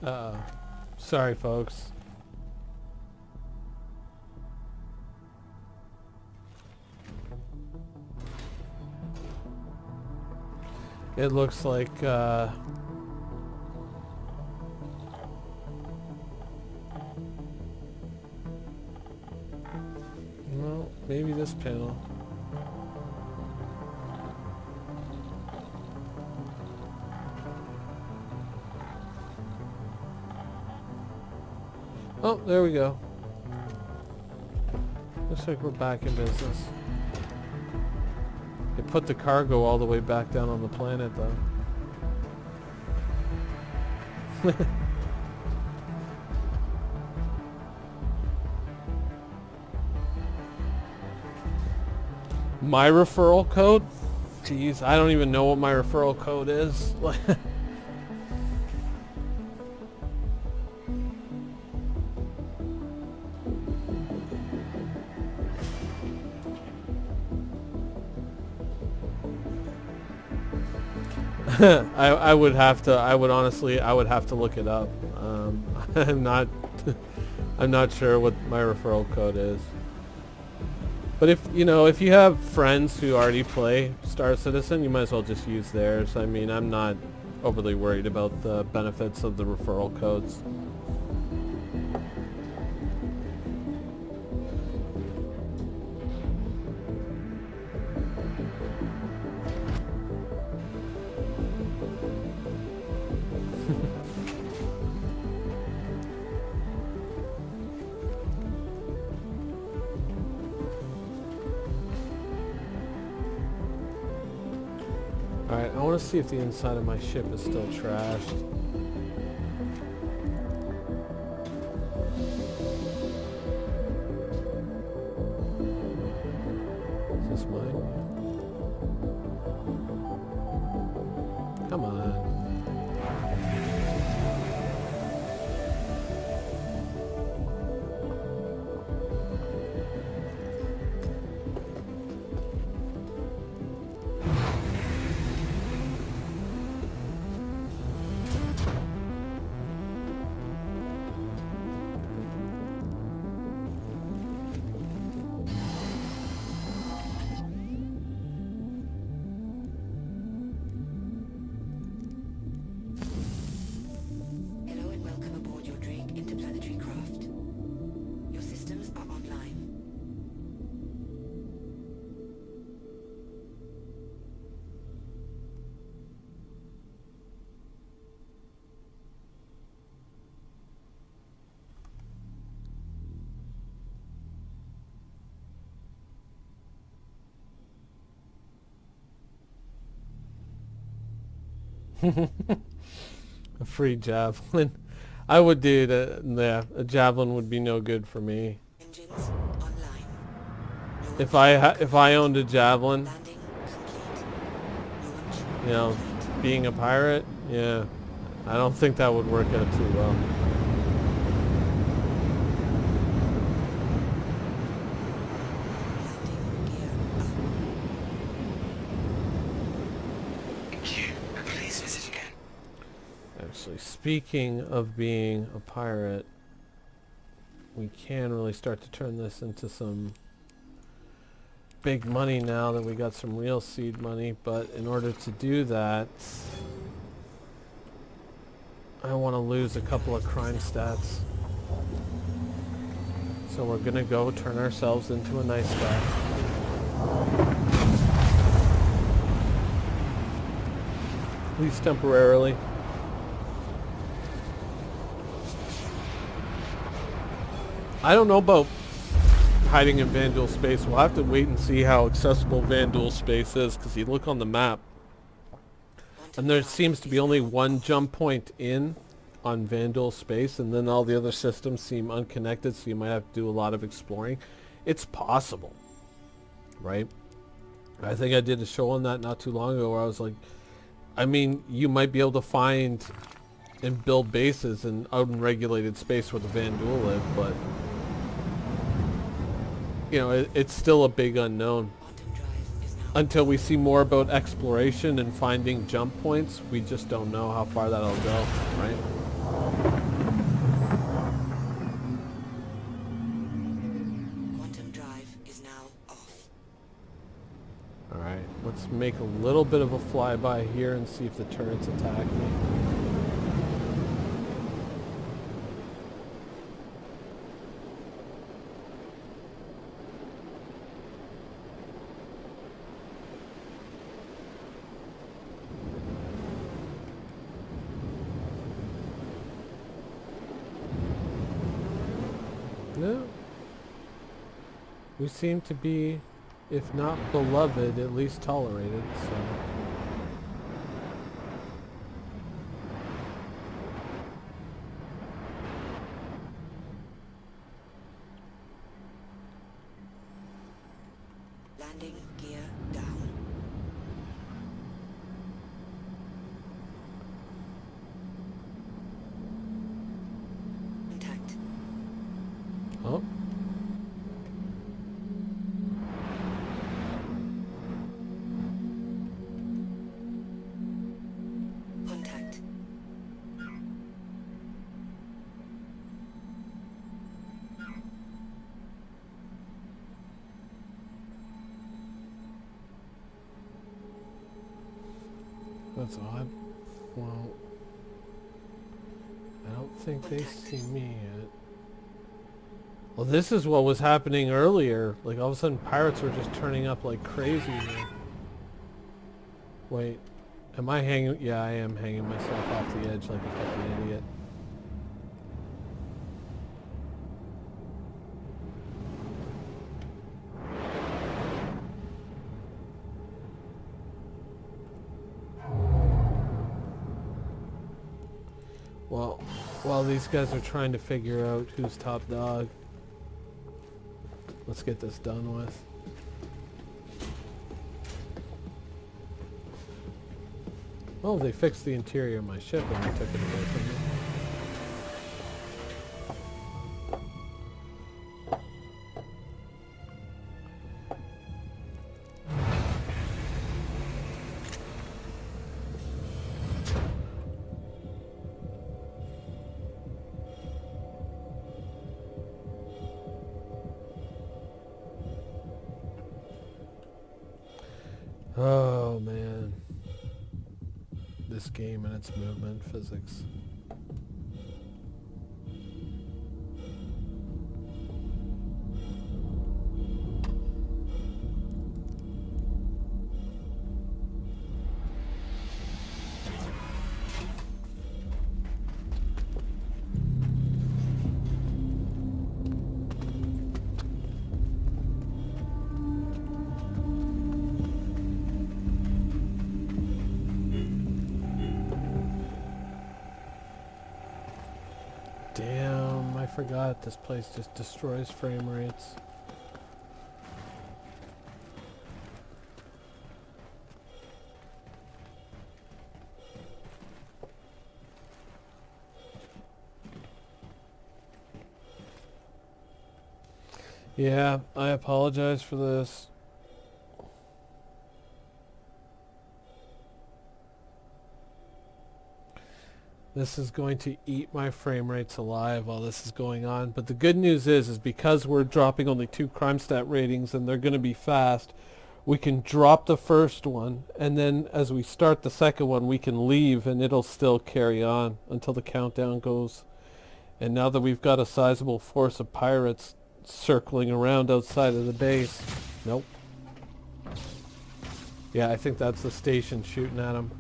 Uh-oh. Sorry, folks. It looks like, well, maybe this panel. Oh, there we go. Looks like we're back in business. They put the cargo all the way back down on the planet, though. My referral code? Jeez, I don't even know what my referral code is. I would have to look it up. I'm not sure what my referral code is. But if you have friends who already play Star Citizen, you might as well just use theirs. I mean, I'm not overly worried about the benefits of the referral codes. Alright, I want want to see if the inside of my ship is still trashed. Is this mine? Come on. Hello and welcome aboard your Drake interplanetary craft. Your systems are online. A free javelin. I would do that. Yeah, a javelin would be no good for me. Engines online. If I owned a javelin, Landing complete. Launch you know, being a pirate, yeah, I don't think that would work out too well. landing gear up. Thank you. Please visit again. Actually, speaking of being a pirate, we can really start to turn this into some big money now that we got some real seed money, but in order to do that, I want to lose a couple of crime stats. So we're gonna go turn ourselves into a nice guy. At least temporarily. I don't know about hiding in Vanduul space. We'll have to wait and see how accessible Vanduul space is, because you look on the map and there seems to be only one jump point in on Vanduul space, and then all the other systems seem unconnected, so you might have to do a lot of exploring. It's possible, right? I think I did a show on that not too long ago where I was like, I mean, you might be able to find and build bases in unregulated space where the Vanduul live, but you know, it's still a big unknown. Quantum drive is now Until we see more about exploration and finding jump points, we just don't know how far that'll go, right? quantum drive is now off. Alright, let's make a little bit of a flyby here and see if the turrets attack me. No. We seem to be, if not beloved, at least tolerated, so... Landing gear down. Intact. Oh. Contact. That's odd. Well, I don't think they see me yet. Well, this is what was happening earlier. Like, all of a sudden, pirates were just turning up like crazy here. Wait, am I hanging? Yeah, I am hanging myself off the edge like a fucking idiot. Well, while these guys are trying to figure out who's top dog, let's get this done with. Oh, they fixed the interior of my ship and they took it away from me. Oh man, this game and its movement physics. Damn, I forgot this place just destroys frame rates. Yeah, I apologize for this. This is going to eat my frame rates alive while this is going on. But the good news is because we're dropping only 2 crime stat ratings and they're going to be fast, we can drop the first one, and then as we start the second one, we can leave and it'll still carry on until the countdown goes. And now that we've got a sizable force of pirates circling around outside of the base. Nope. Yeah, I think that's the station shooting at them.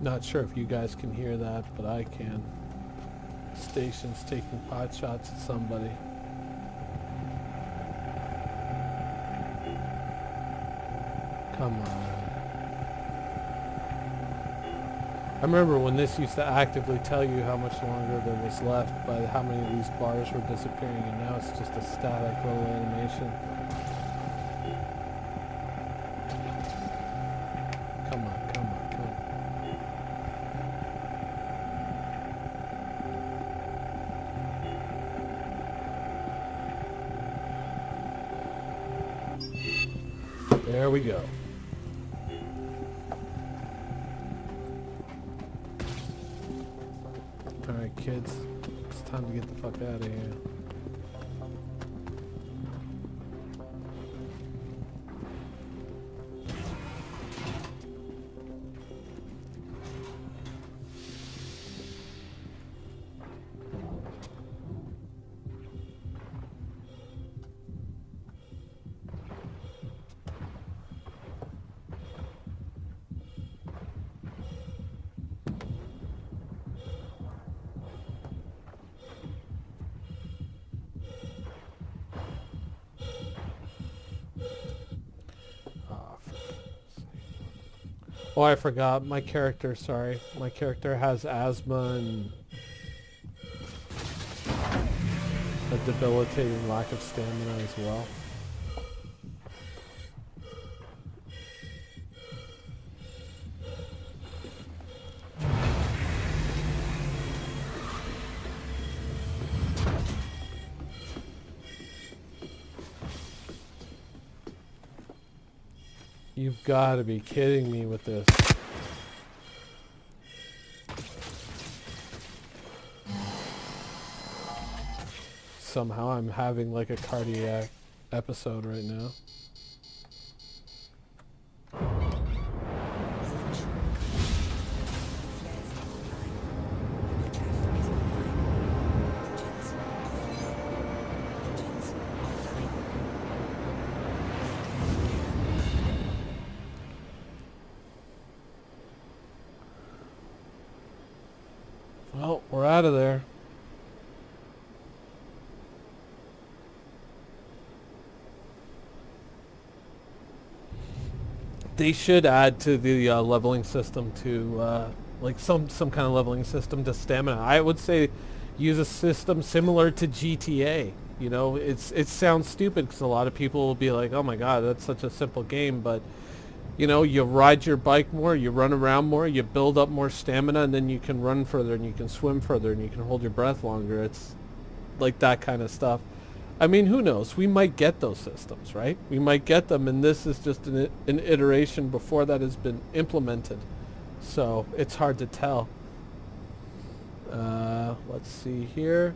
Not sure if you guys can hear that, but I can. Station's taking pot shots at somebody. Come on. I remember when this used to actively tell you how much longer there was left by how many of these bars were disappearing, and now it's just a static little animation. Come on, come on, come on. There we go. Alright kids, it's time to get the fuck out of here. Oh, I forgot. My character, sorry. My character has asthma and a debilitating lack of stamina as well. You've got to be kidding me with this. Somehow I'm having like a cardiac episode right now. out of there. They should add to the leveling system to like some kind of leveling system to stamina. I would say use a system similar to GTA. You know, it sounds stupid because a lot of people will be like, "Oh my God, that's such a simple game," but you know, you ride your bike more, you run around more, you build up more stamina, and then you can run further, and you can swim further, and you can hold your breath longer. It's like that kind of stuff. I mean, who knows? We might get those systems, right? We might get them, and this is just an iteration before that has been implemented. So it's hard to tell. Let's see here.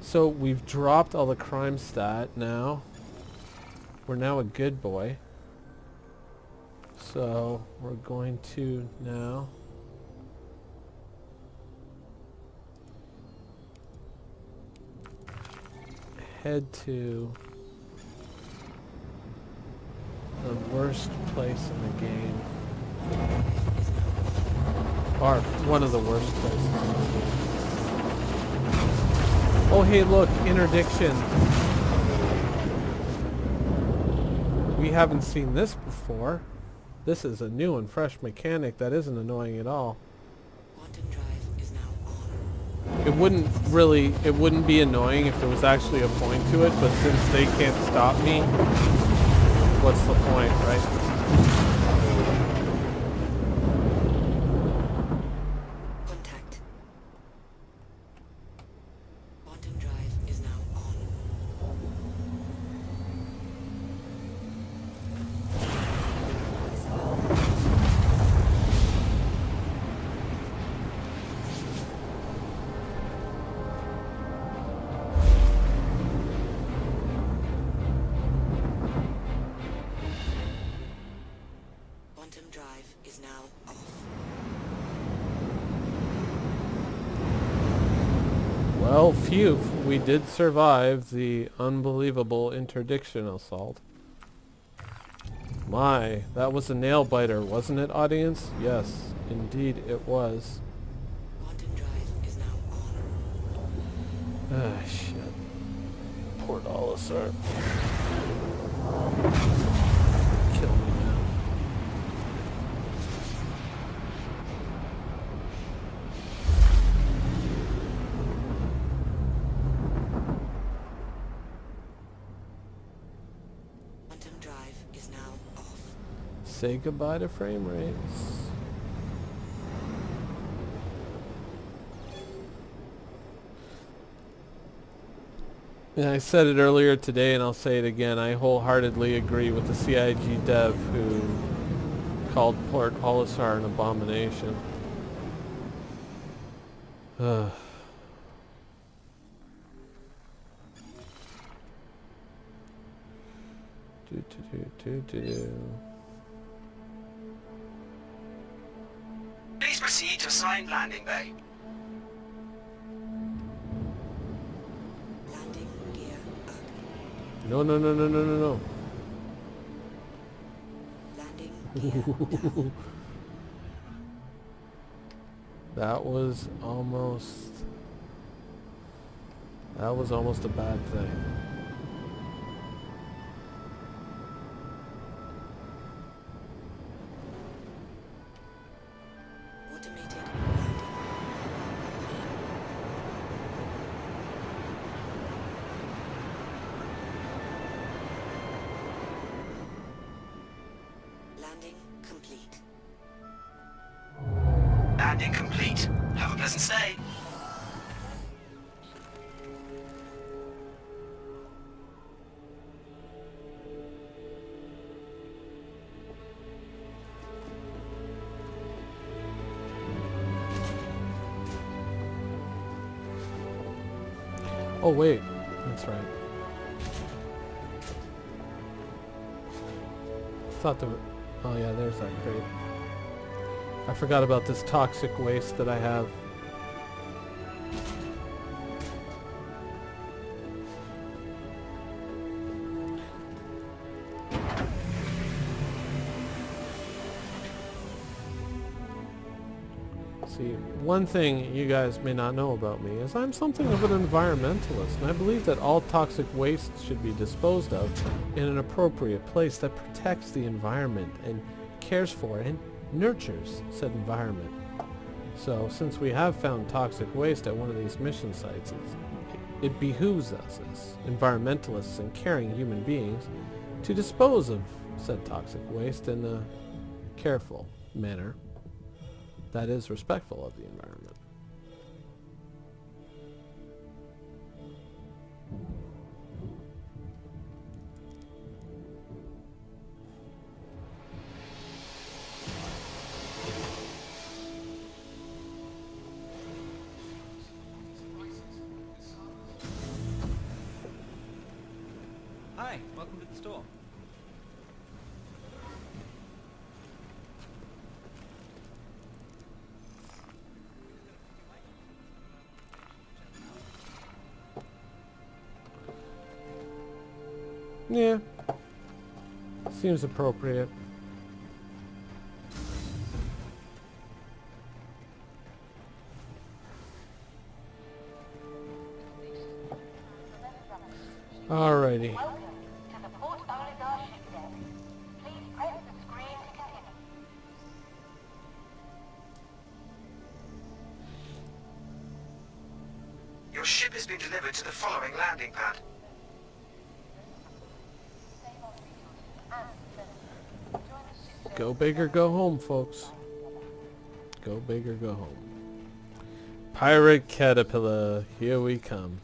So we've dropped all the crime stat now. We're now a good boy. So we're going to now head to the worst place in the game. Or one of the worst places in the game. Oh hey look, interdiction. We haven't seen this before. This is a new and fresh mechanic that isn't annoying at all. Quantum drive is now on. It wouldn't be annoying if there was actually a point to it, but since they can't stop me, what's the point, right? Contact. Quantum drive is now on. Quantum drive is now off. Well, phew, we did survive the unbelievable interdiction assault. My, that was a nail biter, wasn't it, audience? Yes, indeed it was. Quantum drive is now on. Ah, shit. Port Olisar. Kill me now. Quantum drive is now off. Say goodbye to frame rates. And I said it earlier today and I'll say it again. I wholeheartedly agree with the CIG dev who called Port Olisar an abomination. Ugh. Please proceed to assigned landing bay. Landing gear up. No, no, no, no, no, no, no. Landing gear down. That was almost a bad thing. Automated landing. Landing complete. Landing complete. Have a pleasant stay. Oh wait, that's right. Thought there were, oh yeah, there's that crate. I forgot about this toxic waste that I have. See, one thing you guys may not know about me is I'm something of an environmentalist, and I believe that all toxic waste should be disposed of in an appropriate place that protects the environment and cares for and nurtures said environment. So, since we have found toxic waste at one of these mission sites, it behooves us as environmentalists and caring human beings to dispose of said toxic waste in a careful manner that is respectful of the environment. Hi, welcome to the store. Yeah. Seems appropriate. Alrighty. Welcome to the Port Oligar ship deck. Please press the screen to continue. Your ship has been delivered to the following landing pad. Go big or go home, folks. Go big or go home. Pirate Caterpillar, here we come.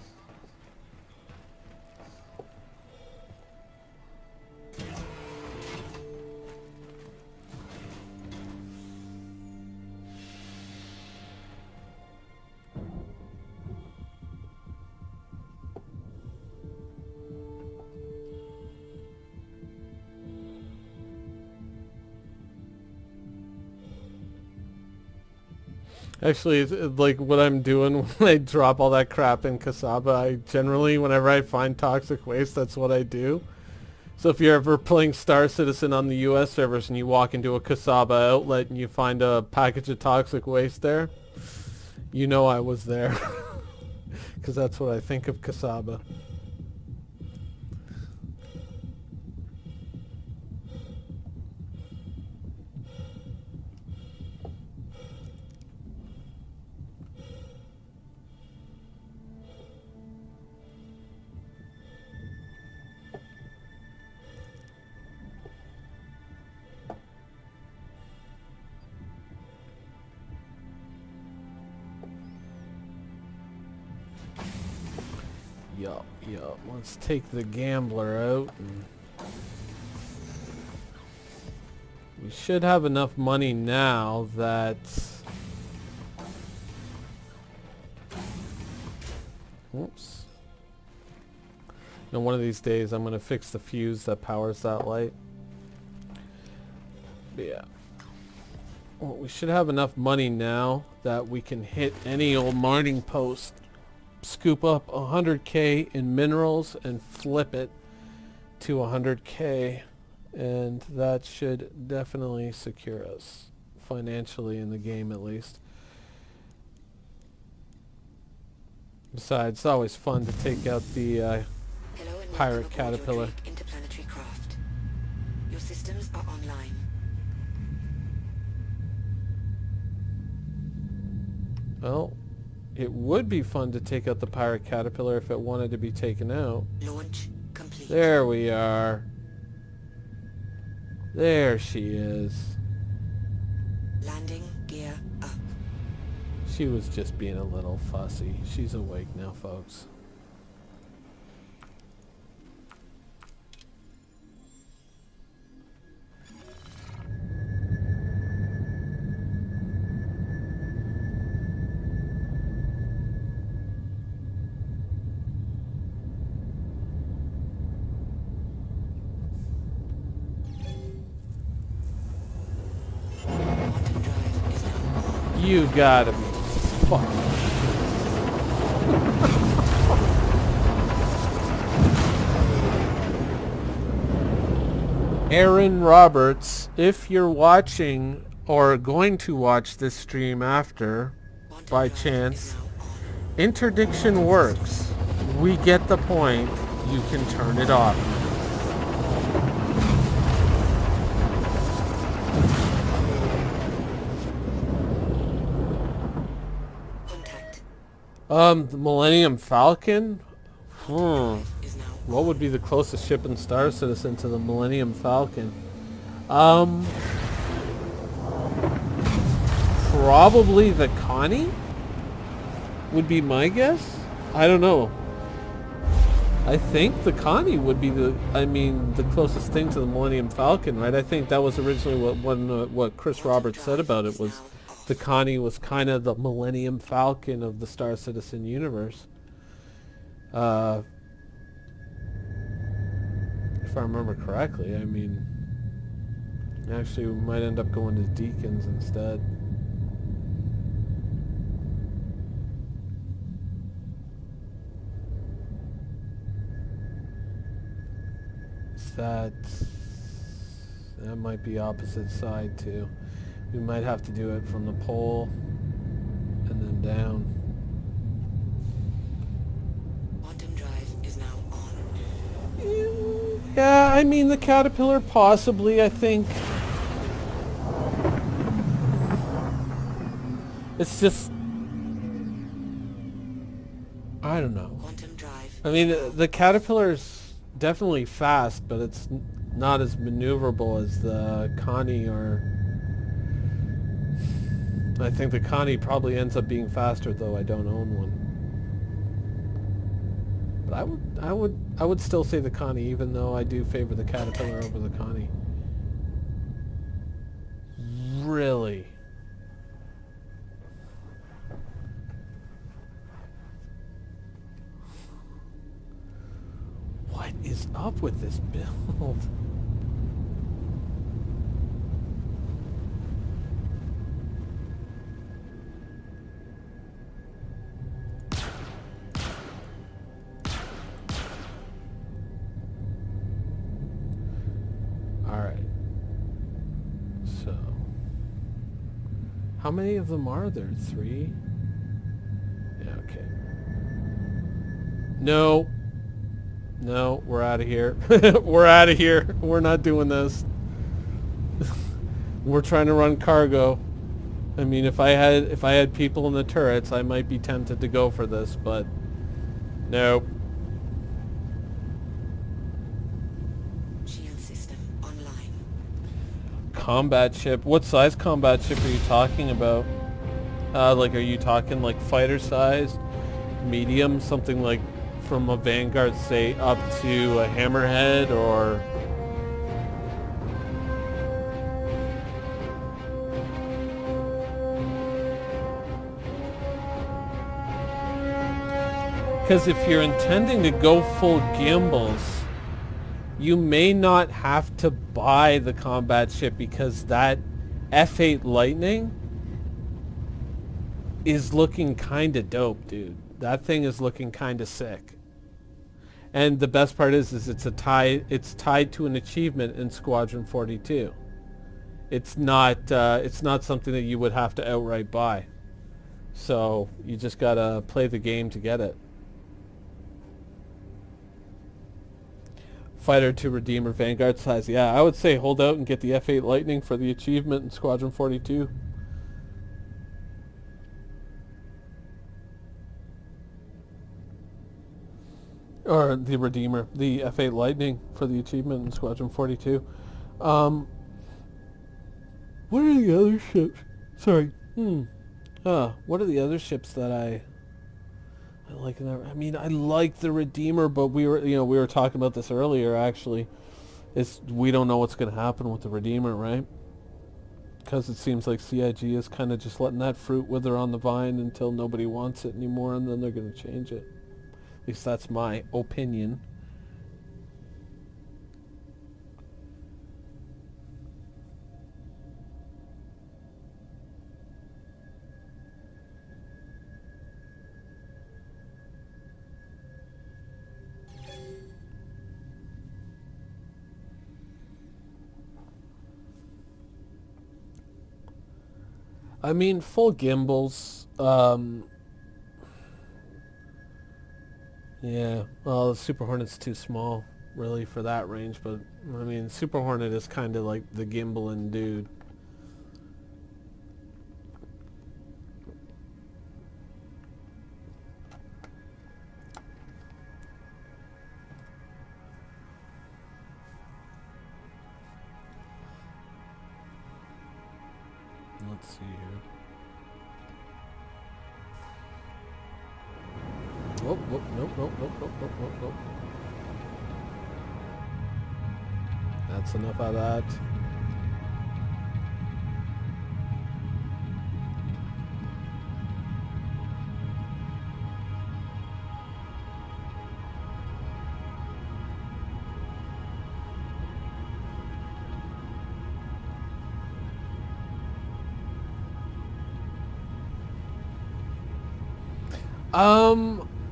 Actually, it's like what I'm doing when I drop all that crap in Kasaba, I generally, whenever I find toxic waste, that's what I do. So if you're ever playing Star Citizen on the US servers and you walk into a Kasaba outlet and you find a package of toxic waste there, you know I was there. Because that's what I think of Kasaba. Yup. Let's take the gambler out. And we should have enough money now that... Oops. And one of these days I'm going to fix the fuse that powers that light. But yeah. Well, we should have enough money now that we can hit any old mining post, scoop up 100k in minerals and flip it to 100k, and that should definitely secure us financially in the game, at least. Besides, it's always fun to take out the Hello and pirate welcome aboard caterpillar. your Drake interplanetary craft. Your systems are online. Well, it would be fun to take out the pirate caterpillar if it wanted to be taken out. Launch complete. There we are. There she is. Landing gear up. She was just being a little fussy. She's awake now, folks. Quantum drive is now on. You gotta be fucking... Aaron Roberts, if you're watching, or going to watch this stream after, Quantum by drive chance, is now on. interdiction works. We get the point. You can turn it off. Contact. The Millennium Falcon? Is now What would be the closest ship in Star Citizen to the Millennium Falcon? Probably the Connie? Would be my guess? I don't know. I think the Connie would be the closest thing to the Millennium Falcon, right? I think that was originally what Chris Roberts said about it, was the Connie was kind of the Millennium Falcon of the Star Citizen universe. If I remember correctly, I mean, actually we might end up going to Deacons instead. That might be opposite side too. We might have to do it from the pole and then down. quantum drive is now on. Yeah, I mean the Caterpillar possibly, I think. It's just, I don't know. Quantum drive. I mean the Caterpillar's definitely fast, but it's not as maneuverable as the Connie, or I think the Connie probably ends up being faster, though I don't own one. But I would still say the Connie, even though I do favor the Caterpillar over the Connie. Really? What is up with this build? Alright. So, how many of them are there? 3? Yeah, okay. No. No, we're out of here. We're out of here. We're not doing this. We're trying to run cargo. I mean, if I had people in the turrets, I might be tempted to go for this, but nope. Shield system online. Combat ship. What size combat ship are you talking about? Like, are you talking like fighter size, medium, something like from a Vanguard, say, up to a Hammerhead, or? Because if you're intending to go full gimbals, you may not have to buy the combat ship, because that F8 Lightning is looking kind of dope, dude. That thing is looking kind of sick. And the best part is it's tied to an achievement in Squadron 42. It's not something that you would have to outright buy. So you just gotta play the game to get it. Fighter to Redeemer Vanguard size. Yeah, I would say hold out and get the F8 Lightning for the achievement in Squadron 42. Or the Redeemer, the F8 Lightning for the achievement in Squadron 42. What are the other ships? Sorry. What are the other ships that I like? I mean, I like the Redeemer, but we were talking about this earlier. Actually, we don't know what's going to happen with the Redeemer, right? Because it seems like CIG is kind of just letting that fruit wither on the vine until nobody wants it anymore, and then they're going to change it. At least that's my opinion. I mean, full gimbals. Yeah. Well, the Super Hornet's too small, really, for that range. But I mean, Super Hornet is kind of like the gimbalin dude. Let's see here. Oh, nope, nope, nope, nope, nope, nope, nope, nope. That's enough of that.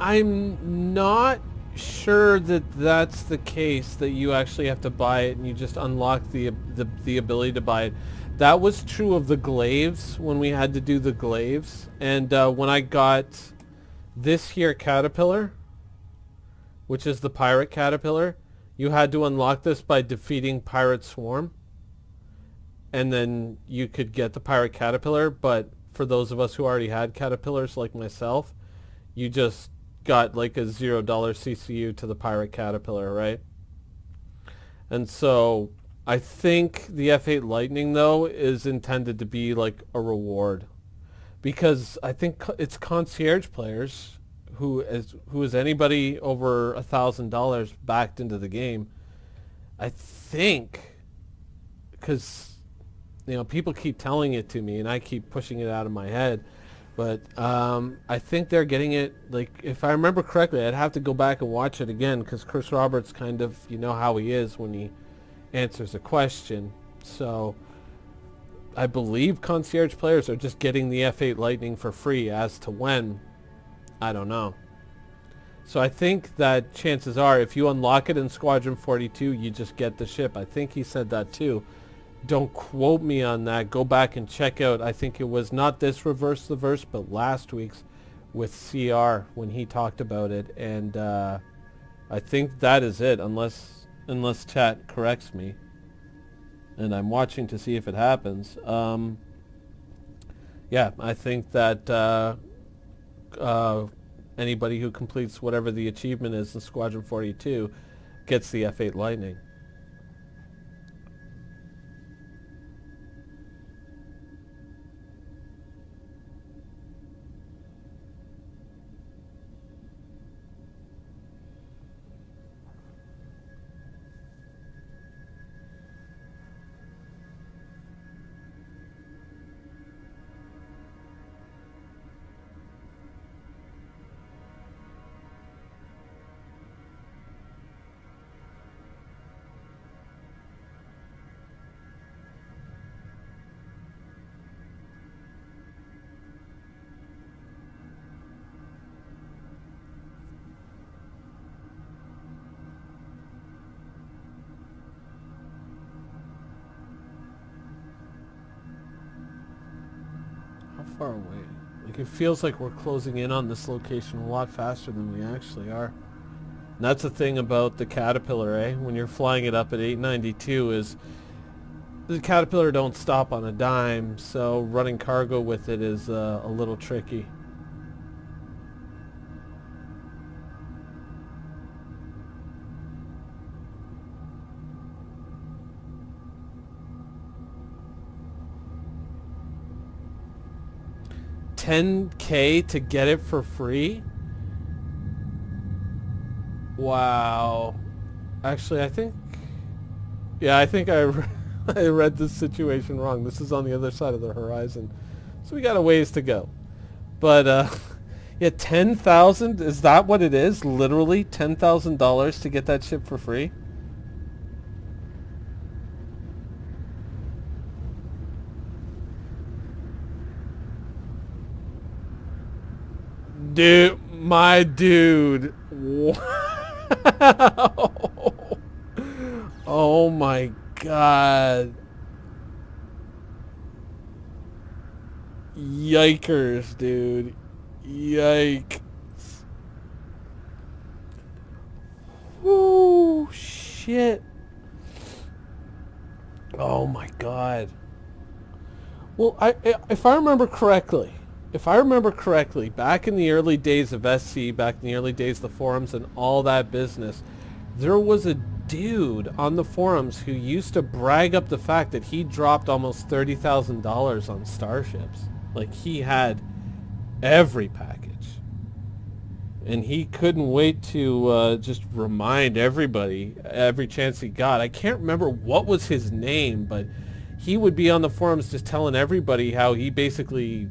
I'm not sure that that's the case, that you actually have to buy it and you just unlock the ability to buy it. That was true of the glaives when we had to do the glaives. And when I got this here caterpillar, which is the pirate caterpillar, you had to unlock this by defeating Pirate Swarm. And then you could get the pirate caterpillar, but for those of us who already had caterpillars like myself, you just got like a $0 CCU to the pirate caterpillar, right? And so I think the F8 Lightning though is intended to be like a reward, because I think it's concierge players who is anybody over $1,000 backed into the game. I think, because people keep telling it to me and I keep pushing it out of my head. But I think they're getting it, like, if I remember correctly, I'd have to go back and watch it again, because Chris Roberts kind of, you know how he is when he answers a question. So I believe concierge players are just getting the F8 Lightning for free. As to when, I don't know. So I think that chances are if you unlock it in Squadron 42, you just get the ship. I think he said that too. Don't quote me on that. Go back and check out, I think it was not this Reverse the Verse, but last week's with CR when he talked about it. And I think that is it, unless chat corrects me. And I'm watching to see if it happens. Yeah, I think that anybody who completes whatever the achievement is in Squadron 42 gets the F8 Lightning. How far away? Like, it feels like we're closing in on this location a lot faster than we actually are. And that's the thing about the Caterpillar, eh? When you're flying it up at 892 is the Caterpillar don't stop on a dime, so running cargo with it is a little tricky. $10K to get it for free? Wow. Actually, I think I read this situation wrong. This is on the other side of the horizon. So we got a ways to go. But, yeah, 10,000? Is that what it is? Literally $10,000 to get that ship for free? Dude, my dude. Wow. Oh my God. Yikers, dude. Yike. Woo, shit. Oh my god. Well, if I remember correctly, back in the early days of SC, back in the early days of the forums and all that business, there was a dude on the forums who used to brag up the fact that he dropped almost $30,000 on starships. Like, he had every package. And he couldn't wait to just remind everybody every chance he got. I can't remember what was his name, but he would be on the forums just telling everybody how he basically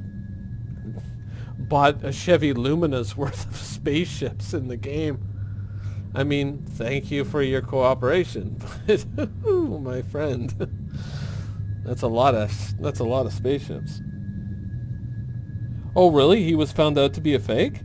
bought a Chevy Lumina's worth of spaceships in the game. I mean, thank you for your cooperation, but my friend, that's a lot of spaceships. Oh, really? He was found out to be a fake?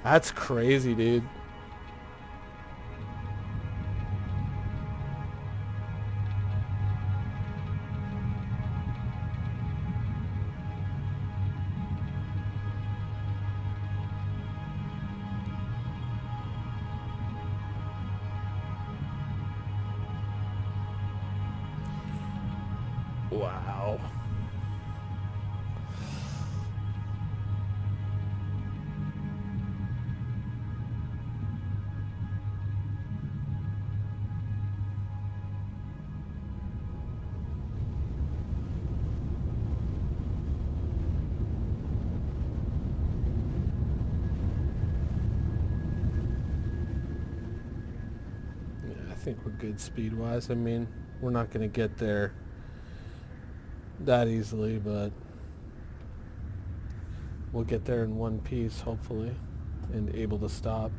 That's crazy, dude. Wow. I think we're good speed-wise. I mean, we're not going to get there that easily, but we'll get there in one piece, hopefully, and able to stop.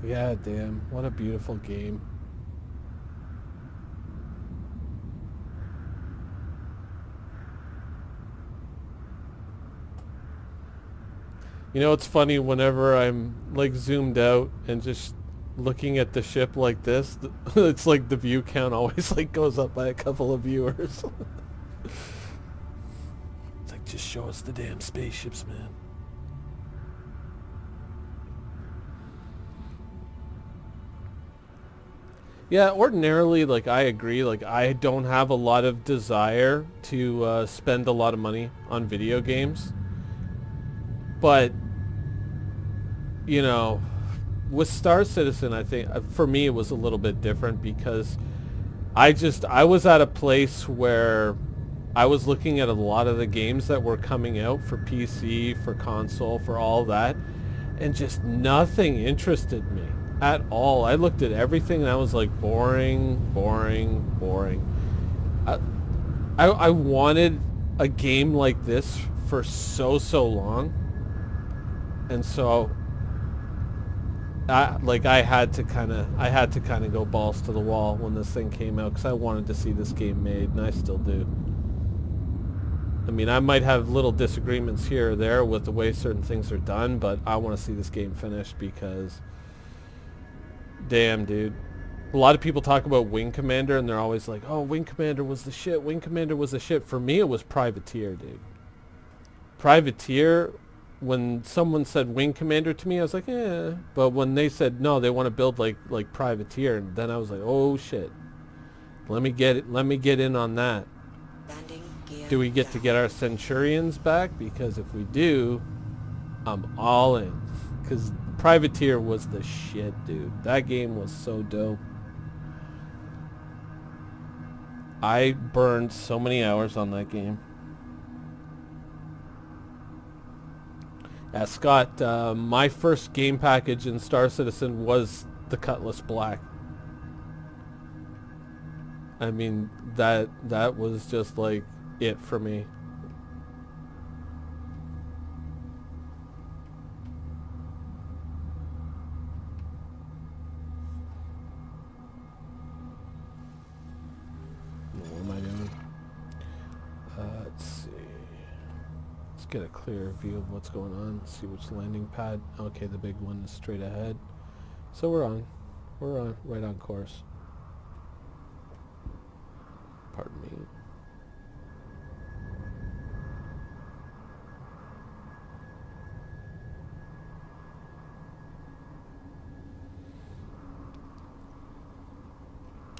Yeah, damn. What a beautiful game. You know, it's funny whenever I'm like zoomed out and just looking at the ship like this, it's like the view count always like goes up by a couple of viewers. It's like, just show us the damn spaceships, man. Yeah, ordinarily, like, I agree. Like, I don't have a lot of desire to spend a lot of money on video games. But, you know, with Star Citizen, I think, for me, it was a little bit different because I was at a place where I was looking at a lot of the games that were coming out for PC, for console, for all that, and just nothing interested me at all. I looked at everything and I was like, boring, boring, boring. I wanted a game like this for so long, and so I had to kind of go balls to the wall when this thing came out because I wanted to see this game made, and I still do. I mean, I might have little disagreements here or there with the way certain things are done, but I want to see this game finished because, damn, dude. A lot of people talk about Wing Commander, and they're always like, oh, Wing Commander was the shit. Wing Commander was the shit. For me, it was Privateer, dude. Privateer, when someone said Wing Commander to me, I was like, eh. But when they said, no, they want to build like Privateer, and then I was like, oh, shit. Let me get in on that. Landing gear Do we get to get our Centurions back? Because if we do, I'm all in. Because Privateer was the shit, dude. That game was so dope. I burned so many hours on that game. Yeah, Scott, my first game package in Star Citizen was the Cutlass Black. I mean, that was just like it for me. Let's get a clearer view of what's going on. See which landing pad. Okay, the big one is straight ahead. So we're right on course. Pardon me.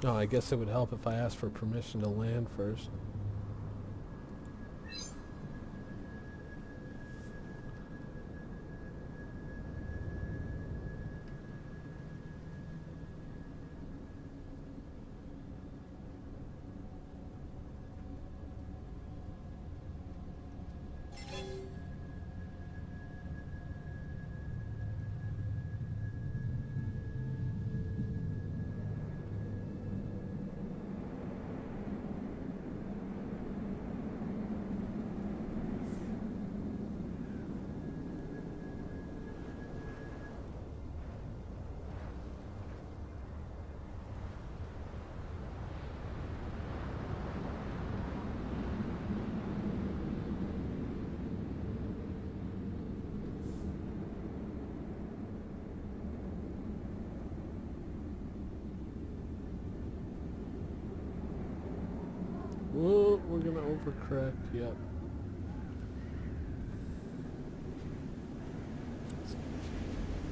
Oh, I guess it would help if I asked for permission to land first. Whoa, we're gonna overcorrect, yep.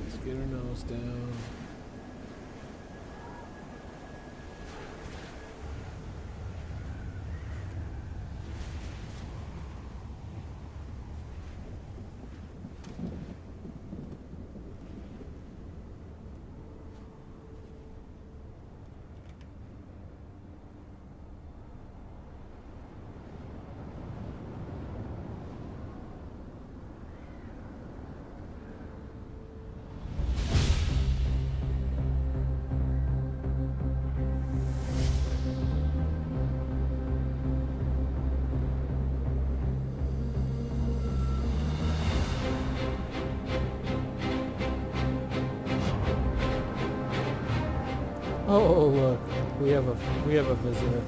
Let's get our nose down. Oh, look, we have a visitor.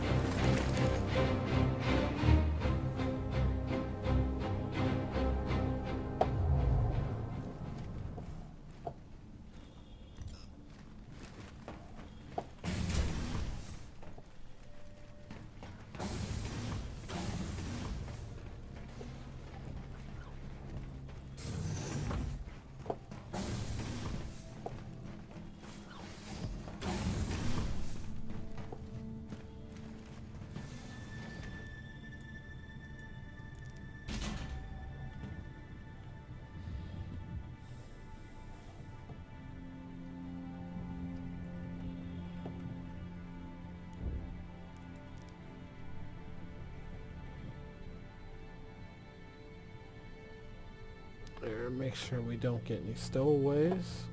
There, make sure we don't get any stowaways.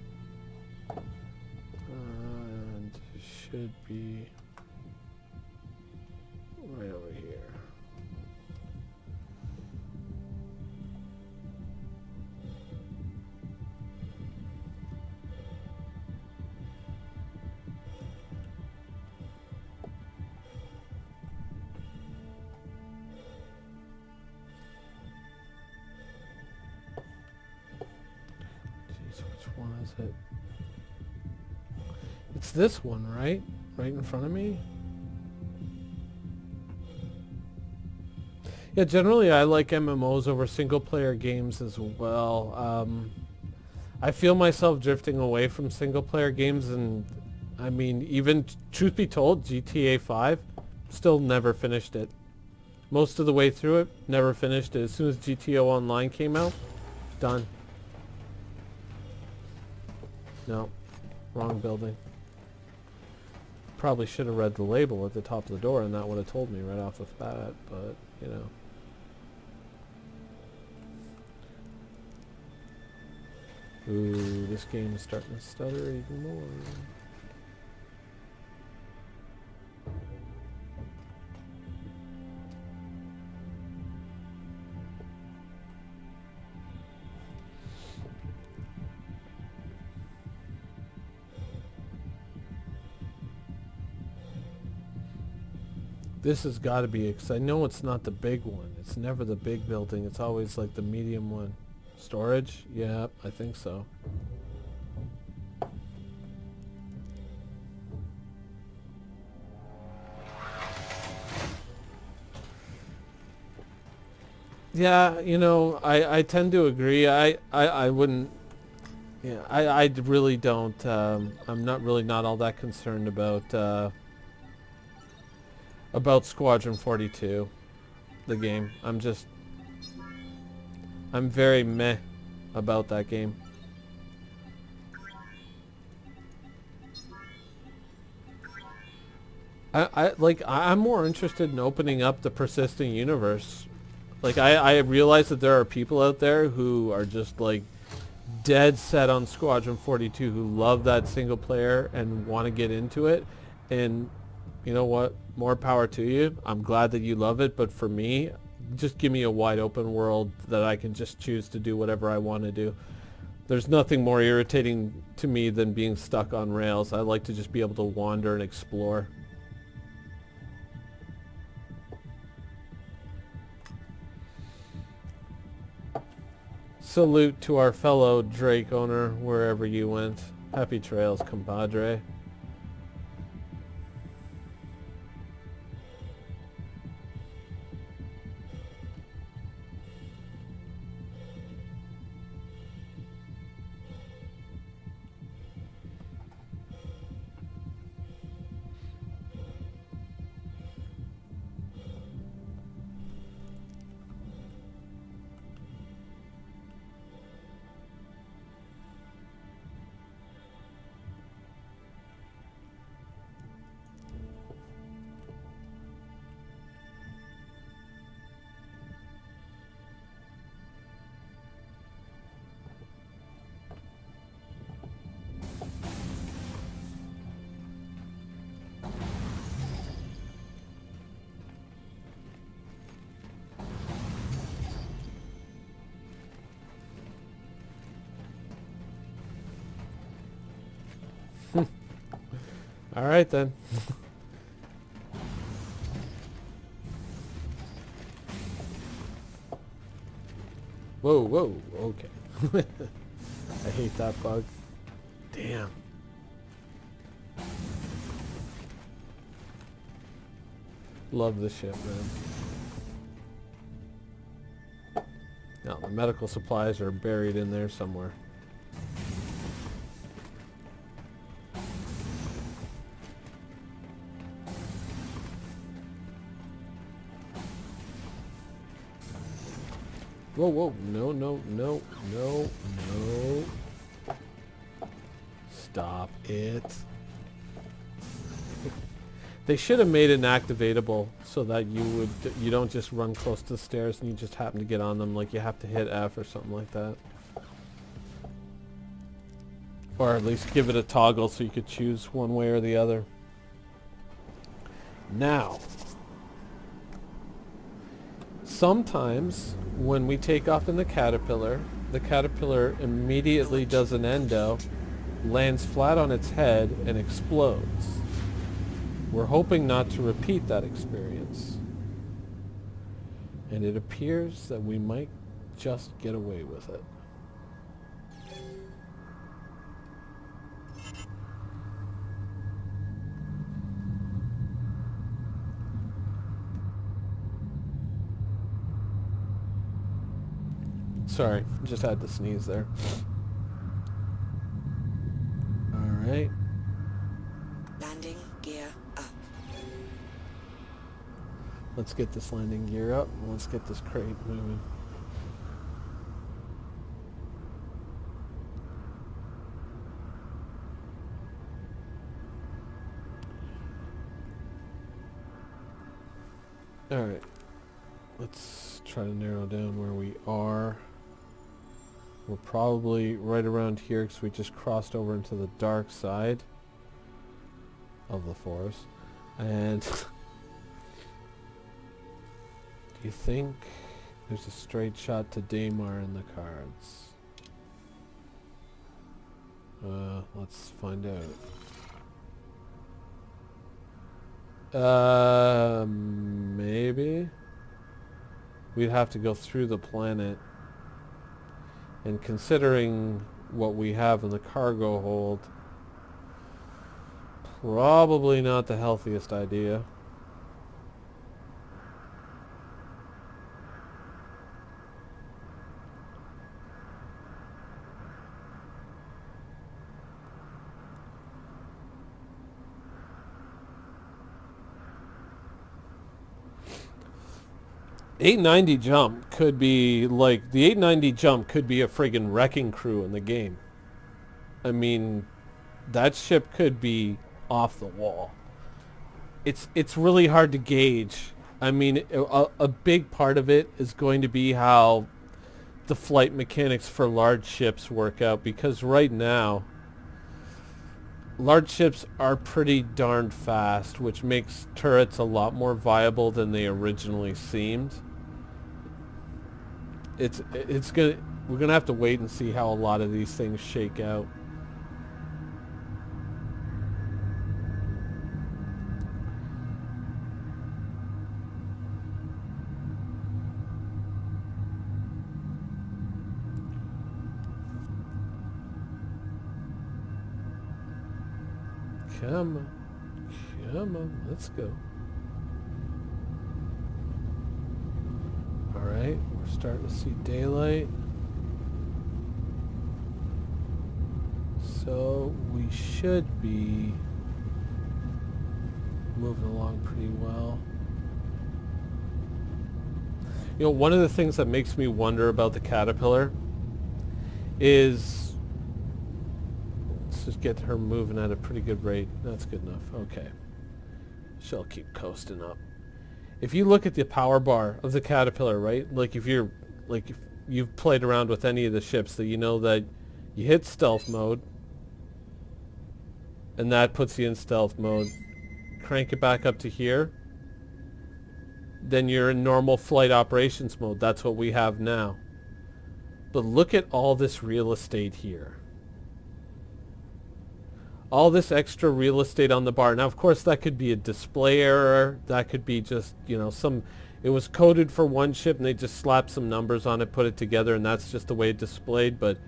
And it should be right over here. Which one is it? It's this one, right? Right in front of me? Yeah, generally I like MMOs over single player games as well. I feel myself drifting away from single player games, and I mean, even truth be told, GTA 5, still never finished it. Most of the way through it, never finished it. As soon as GTO Online came out, done. No, wrong building. Probably should have read the label at the top of the door, and that would have told me right off the bat, but, you know. Ooh, this game is starting to stutter even more. This has got to be, because I know it's not the big one. It's never the big building. It's always like the medium one. Storage? Yeah, I think so. Yeah, you know, I tend to agree. I wouldn't... Yeah, I really don't... I'm not really not all that concerned about Squadron 42, the game. I'm very meh about that game. I'm more interested in opening up the persisting universe. Like, I realize that there are people out there who are just, like, dead set on Squadron 42, who love that single player and want to get into it. And you know what? More power to you. I'm glad that you love it, but for me, just give me a wide open world that I can just choose to do whatever I want to do. There's nothing more irritating to me than being stuck on rails. I like to just be able to wander and explore. Salute to our fellow Drake owner, wherever you went. Happy trails, compadre. All right then. Whoa, whoa, okay. I hate that bug. Damn. Love this shit, man. Now, the medical supplies are buried in there somewhere. Whoa, whoa, no, no, no, no, no. Stop it. They should have made it activatable so that you don't just run close to the stairs and you just happen to get on them, like you have to hit F or something like that. Or at least give it a toggle so you could choose one way or the other. Now, sometimes when we take off in the caterpillar immediately does an endo, lands flat on its head, and explodes. We're hoping not to repeat that experience. And it appears that we might just get away with it. Sorry, just had to sneeze there. Alright. Landing gear up. Let's get this landing gear up. Let's get this crate moving. Alright. Let's try to narrow down where we are. We're probably right around here because we just crossed over into the dark side of the forest. And do you think there's a straight shot to Daymar in the cards? Let's find out. Maybe. We'd have to go through the planet. And considering what we have in the cargo hold, probably not the healthiest idea. $890 jump could be like the $890 jump could be a friggin' wrecking crew in the game. I mean, that ship could be off the wall. It's really hard to gauge. I mean, a big part of it is going to be how the flight mechanics for large ships work out, because right now large ships are pretty darn fast, which makes turrets a lot more viable than they originally seemed. We're gonna have to wait and see how a lot of these things shake out. Come on, let's go. Alright, we're starting to see daylight. So we should be moving along pretty well. You know, one of the things that makes me wonder about the Caterpillar is, let's just get her moving at a pretty good rate. That's good enough. Okay. She'll keep coasting up. If you look at the power bar of the Caterpillar, right? Like if you've played around with any of the ships, that you know that you hit stealth mode and that puts you in stealth mode. Crank it back up to here. Then you're in normal flight operations mode. That's what we have now. But look at all this real estate here. All this extra real estate on the bar. Now, of course, that could be a display error. That could be just, you know, it was coded for one ship and they just slapped some numbers on it, put it together, and that's just the way it displayed. But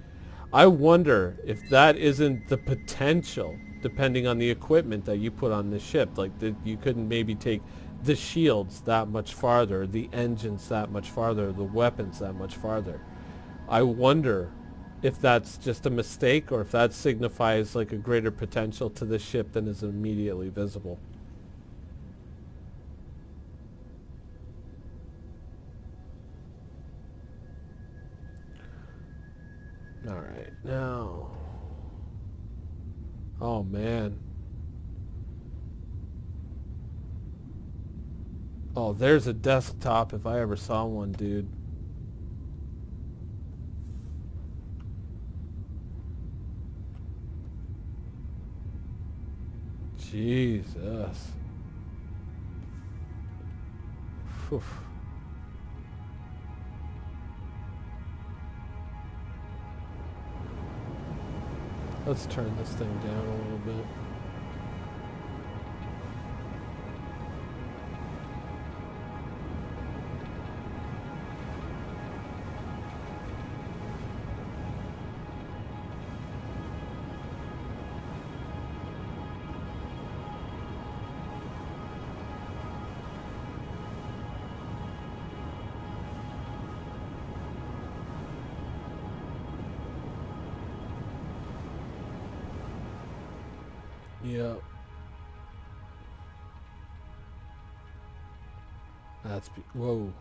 I wonder if that isn't the potential, depending on the equipment that you put on the ship. Like, you couldn't maybe take the shields that much farther, the engines that much farther, the weapons that much farther. I wonder if that's just a mistake or if that signifies like a greater potential to the ship than is immediately visible. All right, now. Oh man. Oh, there's a desktop if I ever saw one, dude. Jesus. Whew. Let's turn this thing down a little bit. Yep. Whoa.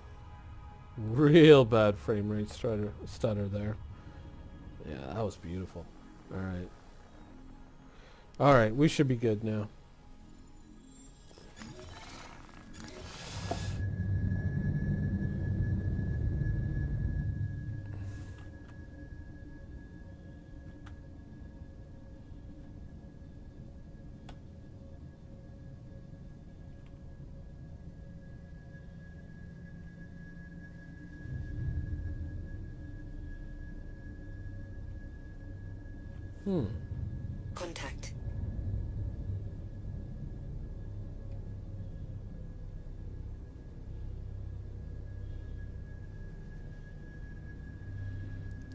Real bad frame rate stutter there. Yeah, that was beautiful. Alright. Alright, we should be good now. Contact.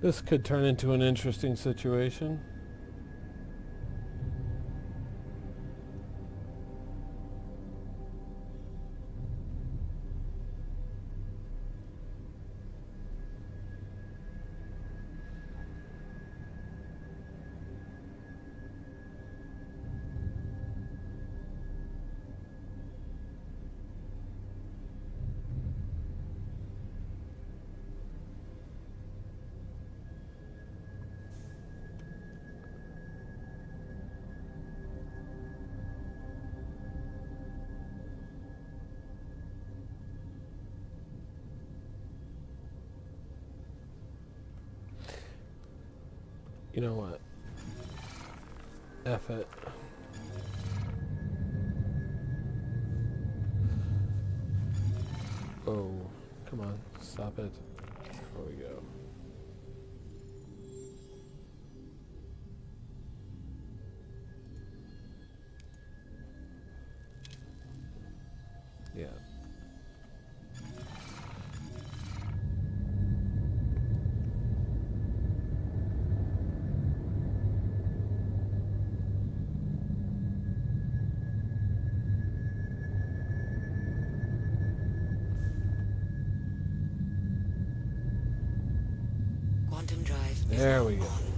This could turn into an interesting situation. You know what? F it. Oh, come on. Stop it. There we go. Yeah. Quantum drive is There now we go. on.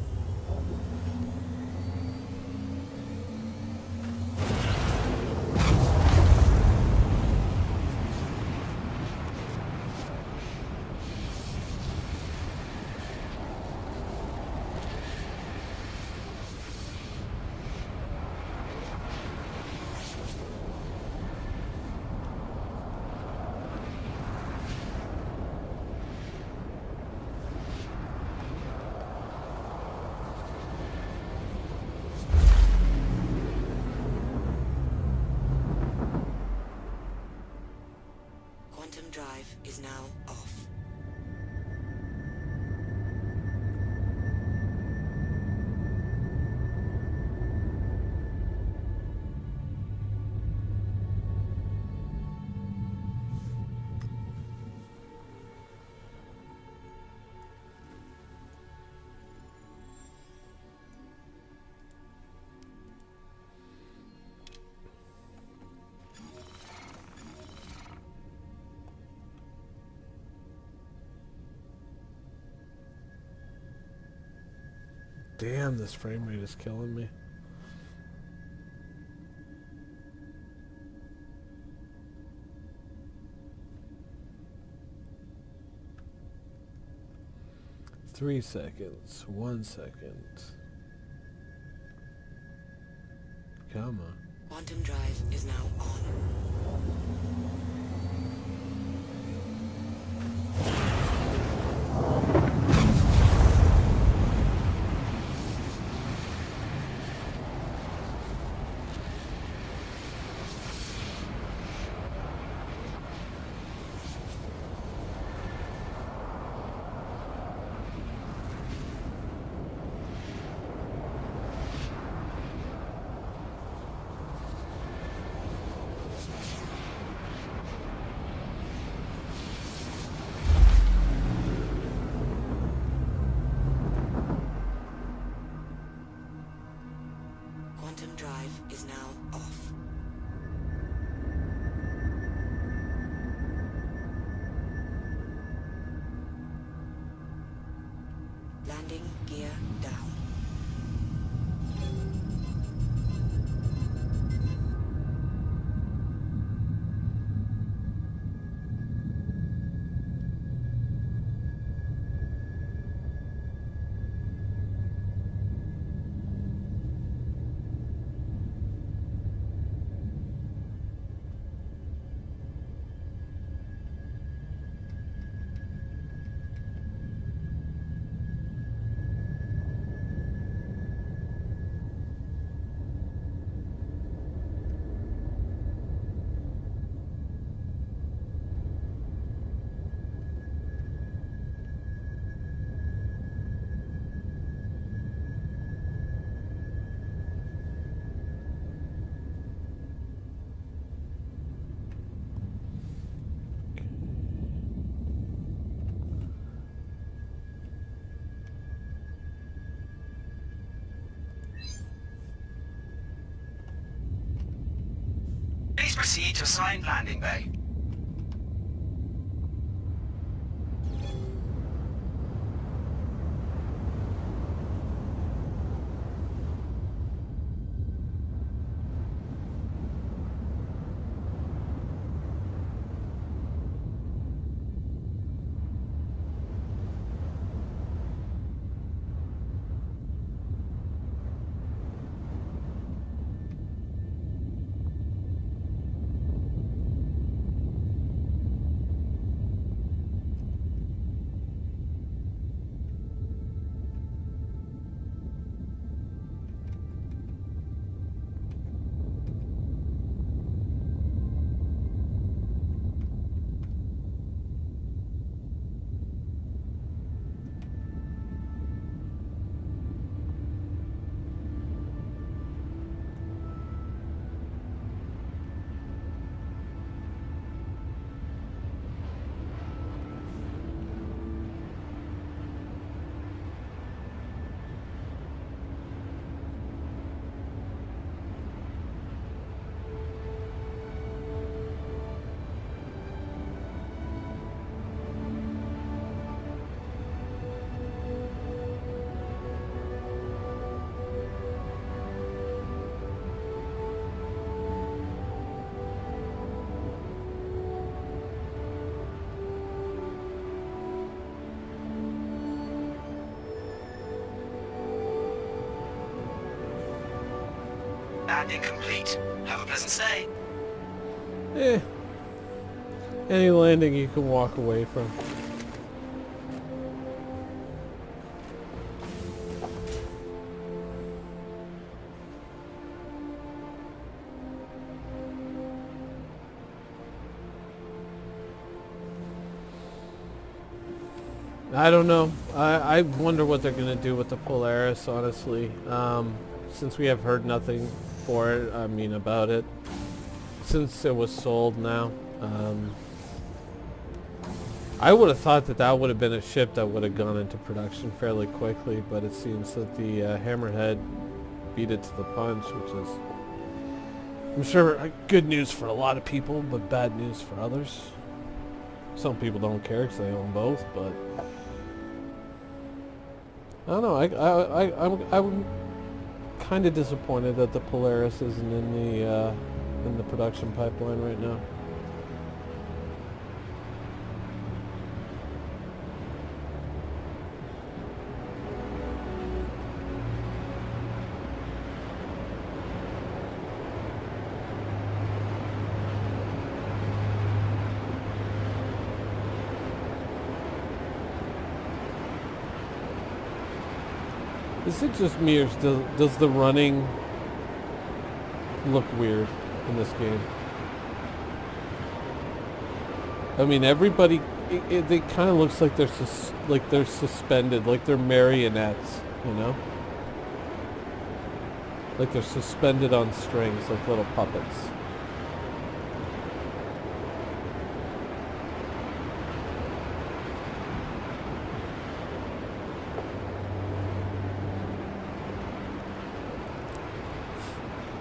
Quantum drive is now off. Damn, this frame rate is killing me. Three seconds. 1 second. Come on. Quantum drive is now on. Quantum drive is now off. Landing gear down. proceed to assigned landing bay. Landing complete. Have a pleasant stay. Any landing you can walk away from. I don't know. I wonder what they're going to do with the Polaris, honestly. Since we have heard nothing for it, I mean, about it. Since it was sold now. I would have thought that that would have been a ship that would have gone into production fairly quickly, but it seems that the Hammerhead beat it to the punch, which is, I'm sure, good news for a lot of people, but bad news for others. Some people don't care because they own both, but I don't know. I'm kind of disappointed that the Polaris isn't in the production pipeline right now. Is it just me, or does the running look weird in this game? I mean, everybody, it kind of looks like they're suspended, like they're marionettes, you know? Like they're suspended on strings, like little puppets.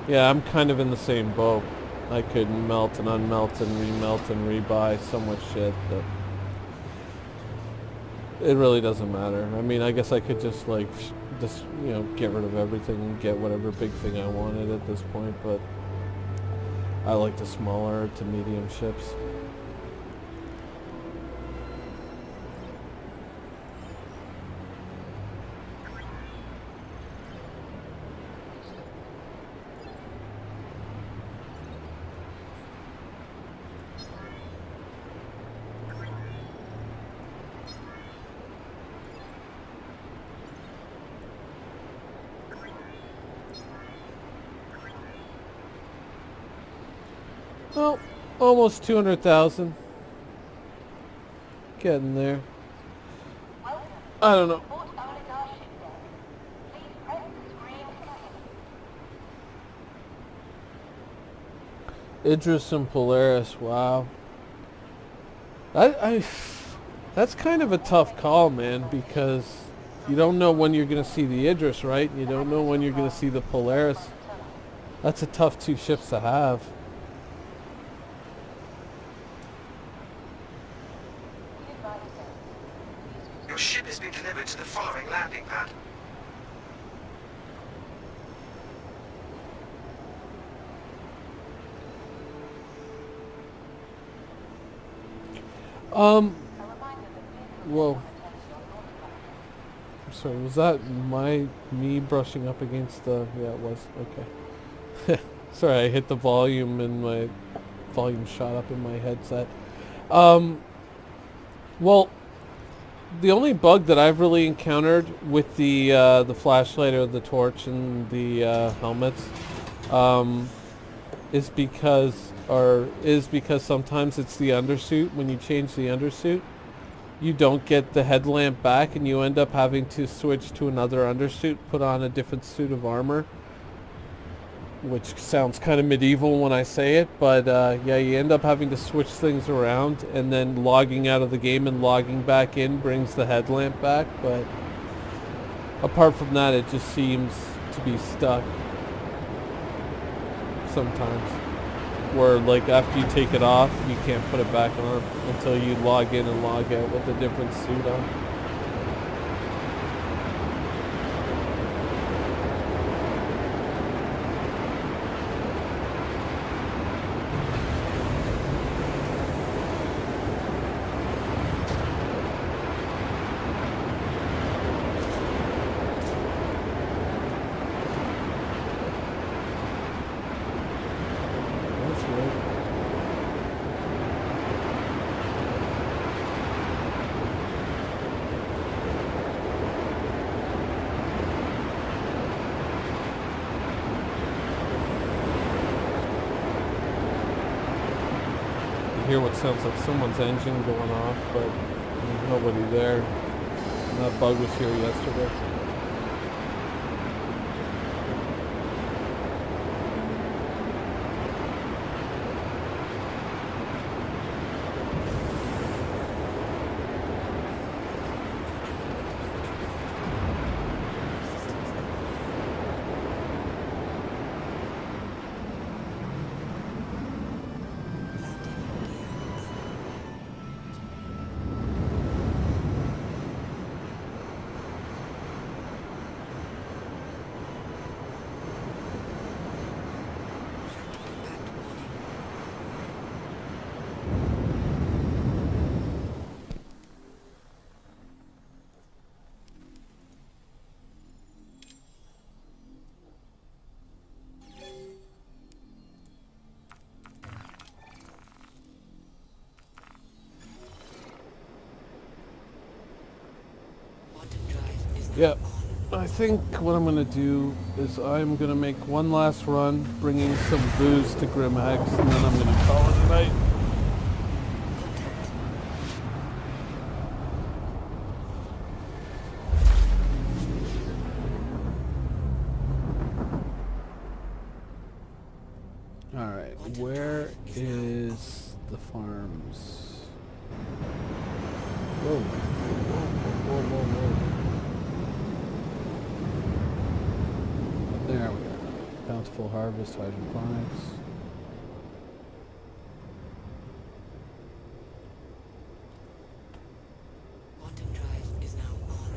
Yeah, I'm kind of in the same boat. I could melt and unmelt and remelt and rebuy so much shit that it really doesn't matter. I mean, I guess I could just get rid of everything and get whatever big thing I wanted at this point, but I like the smaller to medium ships. Well, almost 200,000. Getting there. Welcome. I don't know. Port Oligar ship deck. Please press the screen to Idris and Polaris, wow. That's kind of a tough call, man, because you don't know when you're going to see the Idris, right? You don't know when you're going to see the Polaris. That's a tough two ships to have. Um, A reminder that please well, attend to your notified. I'm sorry, was that me brushing up against the, yeah, it was, okay. Sorry, I hit the volume and my volume shot up in my headset. Um, well, the only bug that I've really encountered with the flashlight or the torch and the helmets, is because sometimes it's the undersuit. When you change the undersuit, you don't get the headlamp back, and you end up having to switch to another undersuit, put on a different suit of armor, which sounds kind of medieval when I say it, but yeah, you end up having to switch things around, and then logging out of the game and logging back in brings the headlamp back, but apart from that, it just seems to be stuck sometimes. Where, like, after you take it off, you can't put it back on until you log in and log out with a different suit on. That's weird. You hear what sounds like someone's engine going off, but there's nobody there. And that bug was here yesterday. Yep. I think what I'm going to do is I'm going to make one last run, bringing some booze to Grimhags, and then I'm going to call it a night. Alright, where is the farms? Whoa. Whoa, whoa, whoa, whoa. There we are. Bountiful Harvest, hydroponics. Quantum drive is now on.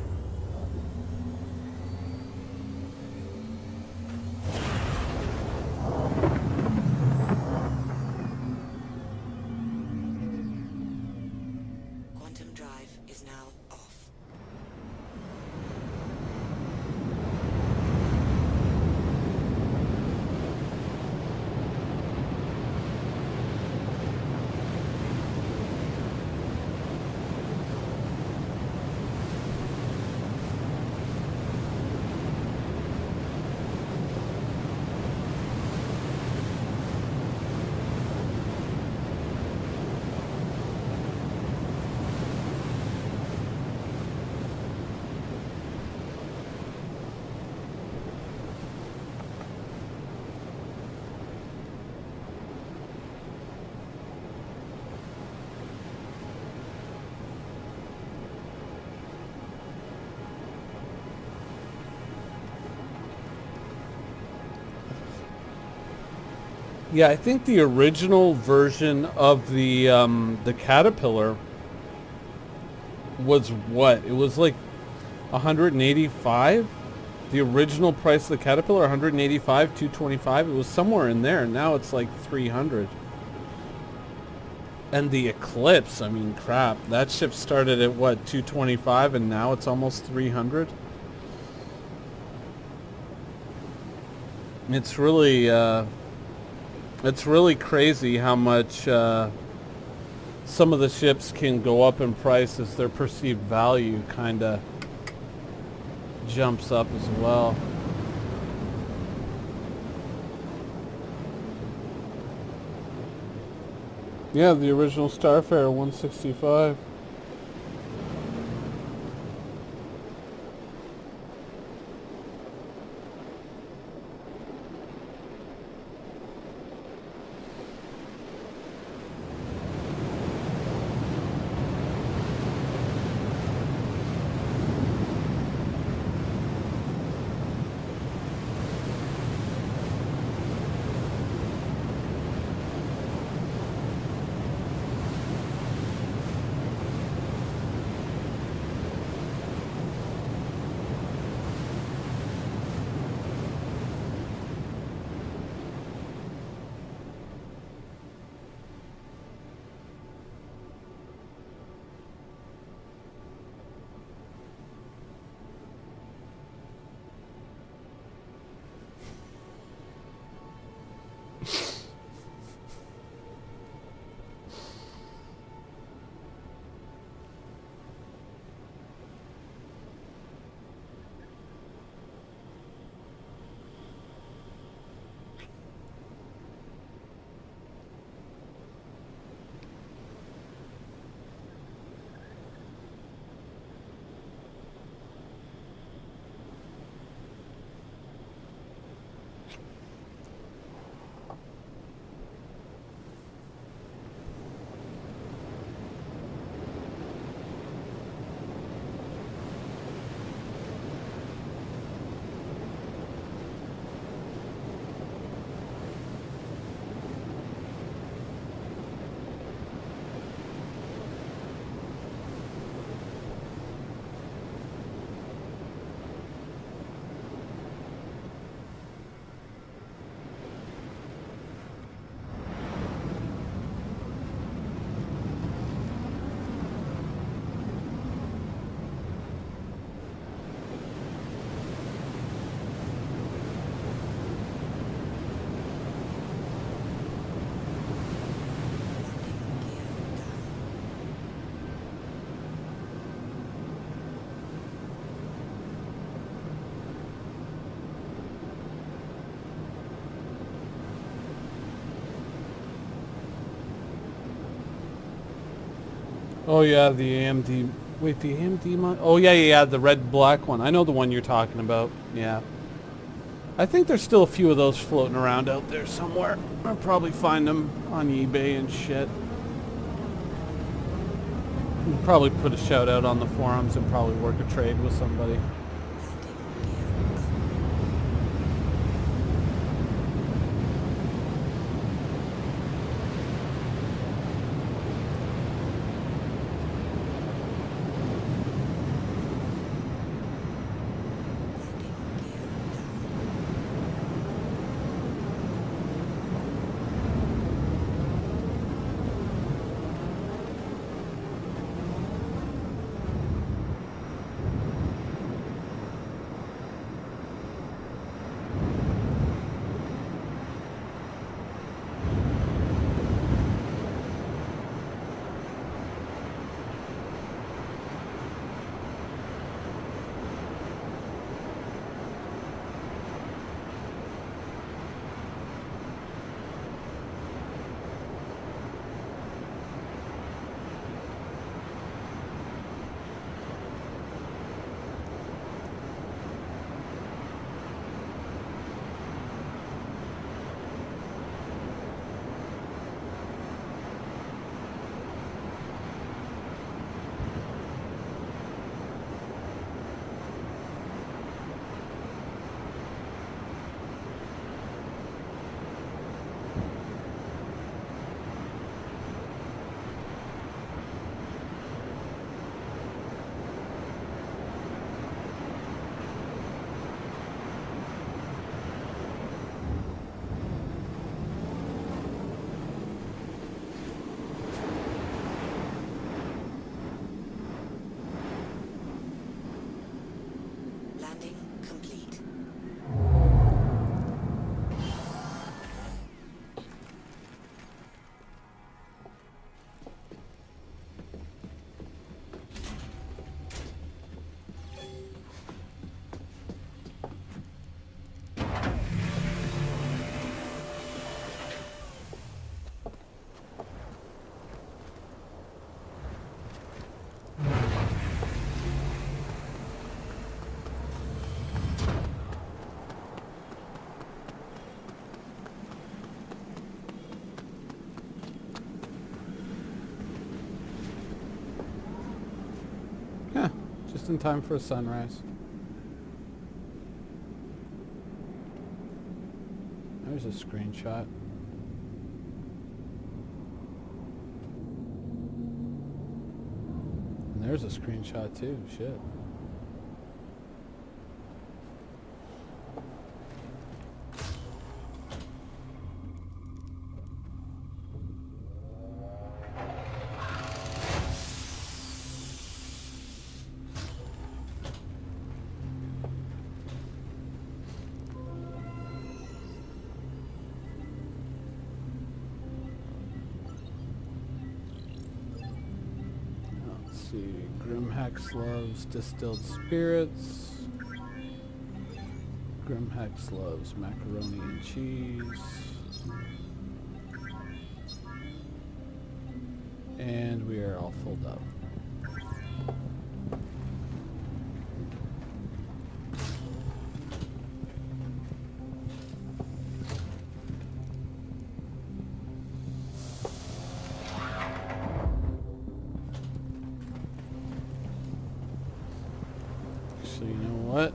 Quantum drive is now off. Yeah, I think the original version of the Caterpillar was what? It was like 185. The original price of the Caterpillar, 185, 225. It was somewhere in there. Now it's like 300. And the Eclipse, I mean, crap. That ship started at, what, 225, and now it's almost 300? It's really crazy how much some of the ships can go up in price as their perceived value kind of jumps up as well. Yeah, the original Starfarer, 165. Oh yeah, the AMD. Wait, the AMD mod? Oh yeah, the red black one. I know the one you're talking about. Yeah. I think there's still a few of those floating around out there somewhere. I'll probably find them on eBay and shit. We'll probably put a shout out on the forums and probably work a trade with somebody. Just in time for a sunrise. There's a screenshot. And there's a screenshot too. Shit. Grimhex loves distilled spirits. Grimhex loves macaroni and cheese. And we are all filled up. So you know what?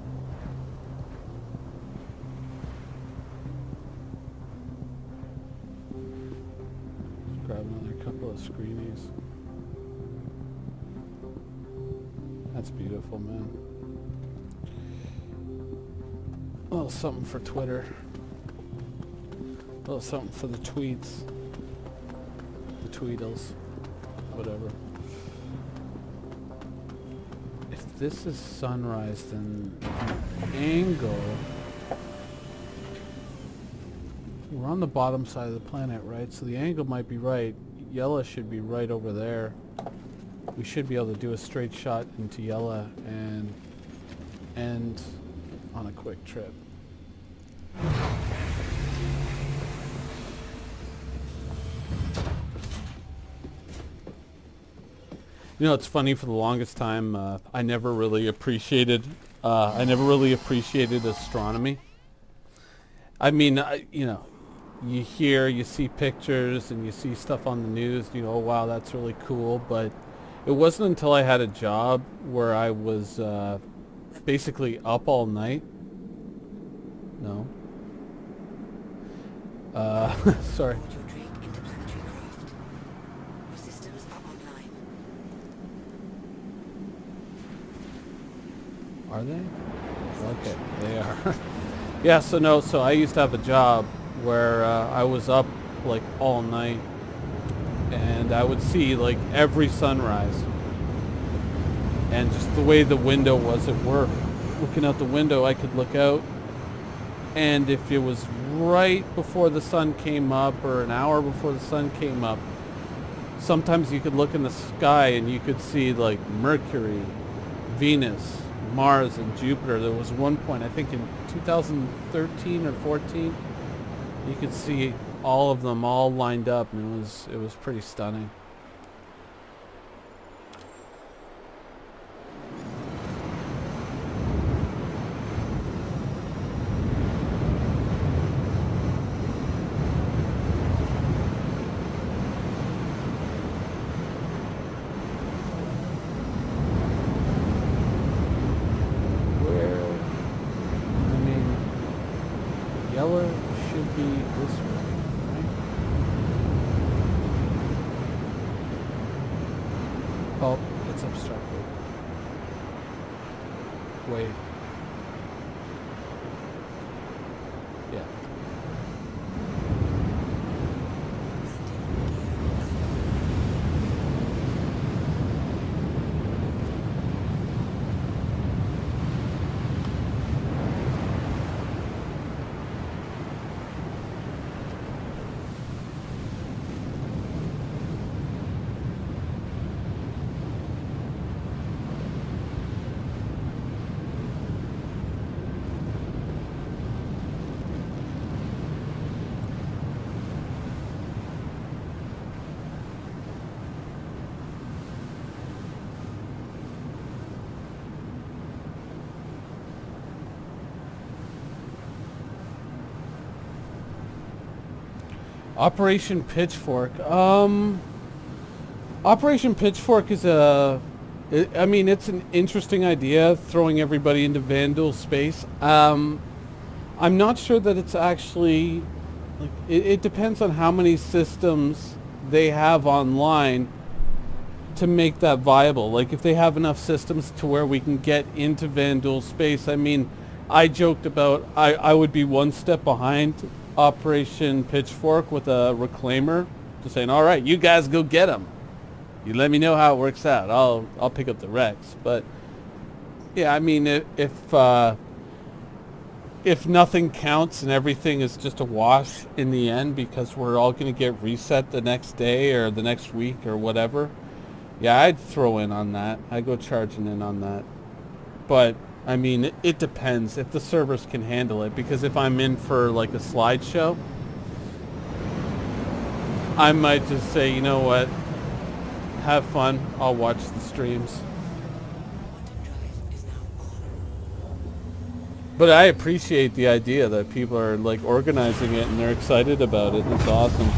Let's grab another couple of screenies. That's beautiful, man. A little something for Twitter. A little something for the tweets. The tweedles. Whatever. If this is sunrise, then the angle... We're on the bottom side of the planet, right? So the angle might be right. Yella should be right over there. We should be able to do a straight shot into Yella and end on a quick trip. You know, it's funny. For the longest time, I never really appreciated astronomy. I mean, you know, you see pictures and you see stuff on the news. And you go, oh wow, that's really cool. But it wasn't until I had a job where I was basically up all night. No. Sorry. Board your drink interplanetary craft. Your systems are online. Are they? Okay, they are. Yeah, so I used to have a job where I was up like all night and I would see like every sunrise. And just the way the window was at work, looking out the window, I could look out, and if it was right before the sun came up or an hour before the sun came up, sometimes you could look in the sky and you could see like Mercury, Venus, Mars, and Jupiter. There was one point, I think in 2013 or 14, you could see all of them all lined up, and it was pretty stunning. Yellow should be this way, right? Oh, it's obstructed. Wait. Yeah. Operation Pitchfork. Operation Pitchfork is a I mean, it's an interesting idea, throwing everybody into Vandal space. I'm not sure that it's actually, like, it depends on how many systems they have online to make that viable. Like, if they have enough systems to where we can get into Vandal space. I mean, I joked about I would be one step behind Operation Pitchfork with a reclaimer, just saying, all right, you guys go get them. You let me know how it works out. I'll pick up the Rex. But yeah, I mean, if nothing counts and everything is just a wash in the end because we're all going to get reset the next day or the next week or whatever, yeah, I'd throw in on that. I'd go charging in on that. But I mean, it depends if the servers can handle it, because if I'm in for like a slideshow, I might just say, you know what, have fun, I'll watch the streams. Quantum drive is now on. But I appreciate the idea that people are like organizing it and they're excited about it. It's awesome.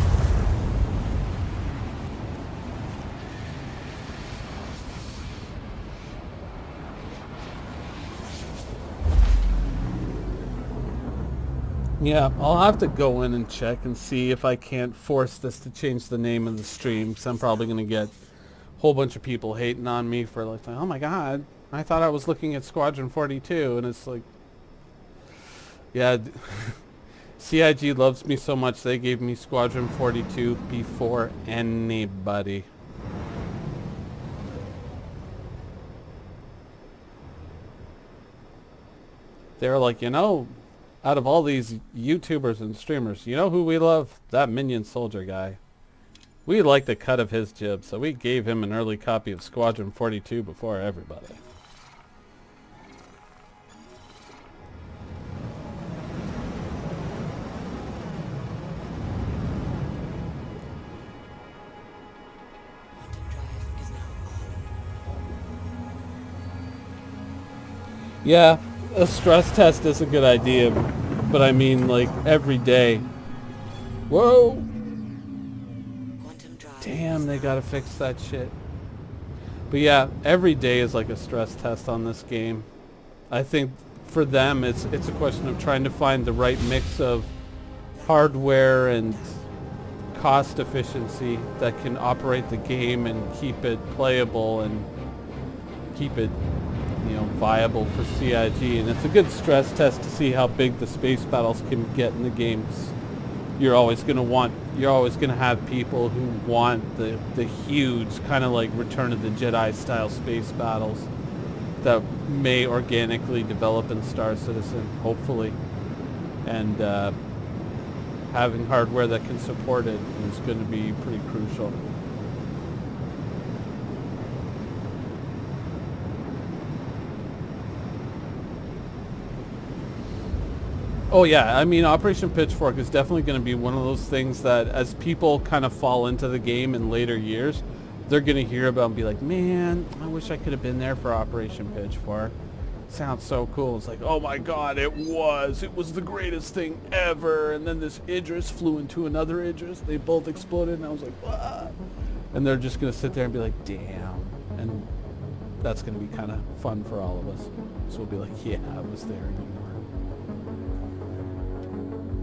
Yeah, I'll have to go in and check and see if I can't force this to change the name of the stream, because I'm probably going to get a whole bunch of people hating on me for like, oh my god, I thought I was looking at Squadron 42, and it's like, yeah, CIG loves me so much they gave me Squadron 42 before anybody. They were like, you know, out of all these YouTubers and streamers, you know who we love? That Minion Soldier guy. We like the cut of his jib, so we gave him an early copy of Squadron 42 before everybody. Quantum drive is now on. Yeah, a stress test is a good idea, but I mean, like, every day. Whoa! Quantum drive. Damn, they gotta fix that shit. But yeah, every day is like a stress test on this game. I think for them, it's a question of trying to find the right mix of hardware and cost efficiency that can operate the game and keep it playable and keep it, you know, viable for CIG. And it's a good stress test to see how big the space battles can get in the games. You're always going to have people who want the huge kind of like Return of the Jedi style space battles that may organically develop in Star Citizen, hopefully. And having hardware that can support it is going to be pretty crucial. Oh yeah, I mean, Operation Pitchfork is definitely going to be one of those things that as people kind of fall into the game in later years, they're going to hear about and be like, man, I wish I could have been there for Operation Pitchfork. Sounds so cool. It's like, oh my god, it was the greatest thing ever. And then this Idris flew into another Idris. They both exploded, and I was like, what? And they're just going to sit there and be like, damn. And that's going to be kind of fun for all of us. So we'll be like, yeah, I was there anymore.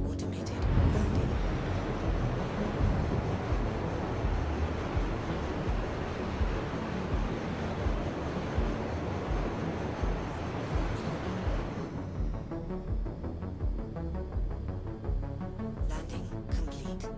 Automated landing. Landing complete.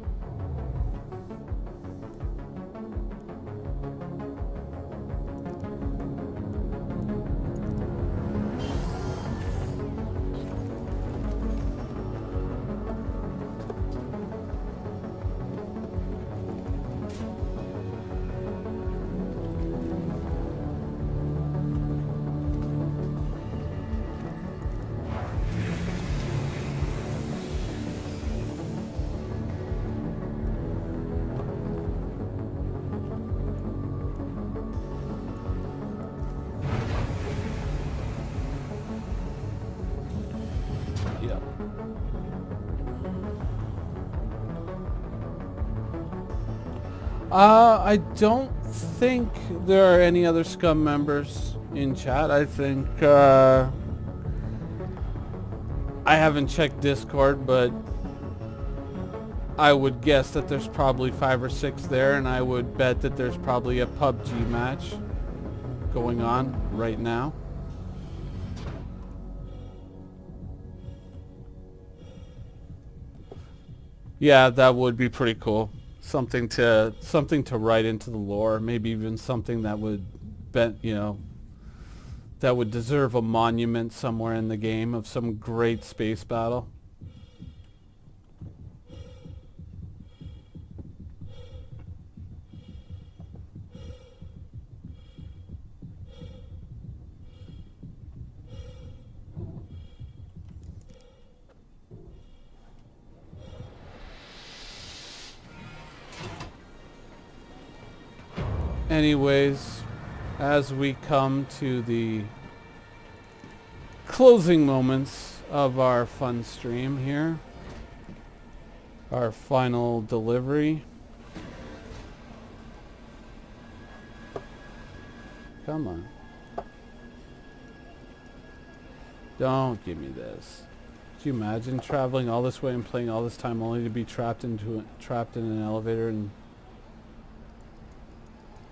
Yeah. I don't think there are any other Scum members in chat. I think I haven't checked Discord, but I would guess that there's probably 5 or 6 there, and I would bet that there's probably a PUBG match going on right now. Yeah, that would be pretty cool. Something to write into the lore. Maybe even something that would, that would deserve a monument somewhere in the game of some great space battle. Anyways, as we come to the closing moments of our fun stream here, our final delivery. Come on. Don't give me this. Could you imagine traveling all this way and playing all this time only to be trapped in an elevator and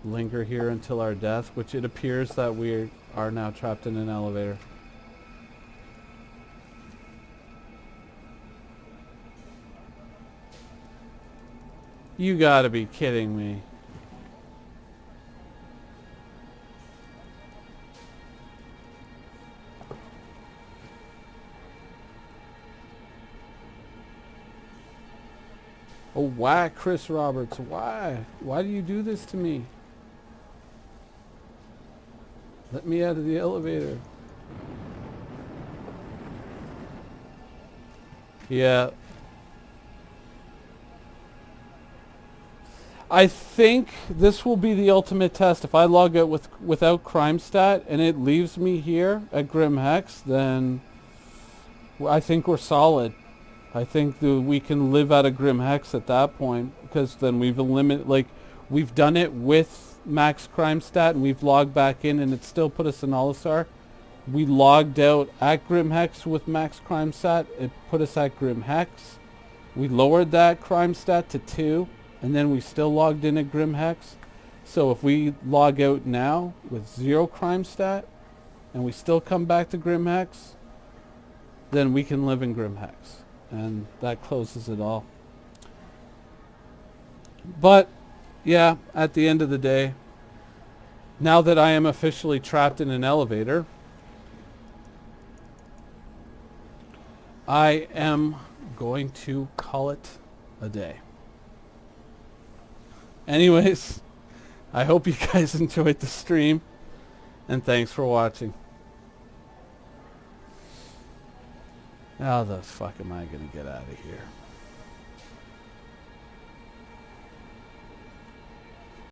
linger here until our death, which it appears that we are now trapped in an elevator. You gotta be kidding me. Oh, why, Chris Roberts? Why? Why do you do this to me? Let me out of the elevator. Yeah. I think this will be the ultimate test. If I log out without crime stat and it leaves me here at Grim Hex, then I think we're solid. I think that we can live out of Grim Hex at that point, because then we've we've done it with max crime stat and we've logged back in and it still put us in Olisar. We logged out at Grim Hex with max crime stat. It put us at Grim Hex. We lowered that crime stat to 2 and then we still logged in at Grim Hex. So if we log out now with 0 crime stat and we still come back to Grim Hex, then we can live in Grim Hex. And that closes it all. But yeah, at the end of the day, now that I am officially trapped in an elevator, I am going to call it a day. Anyways, I hope you guys enjoyed the stream, and thanks for watching. How the fuck am I gonna get out of here?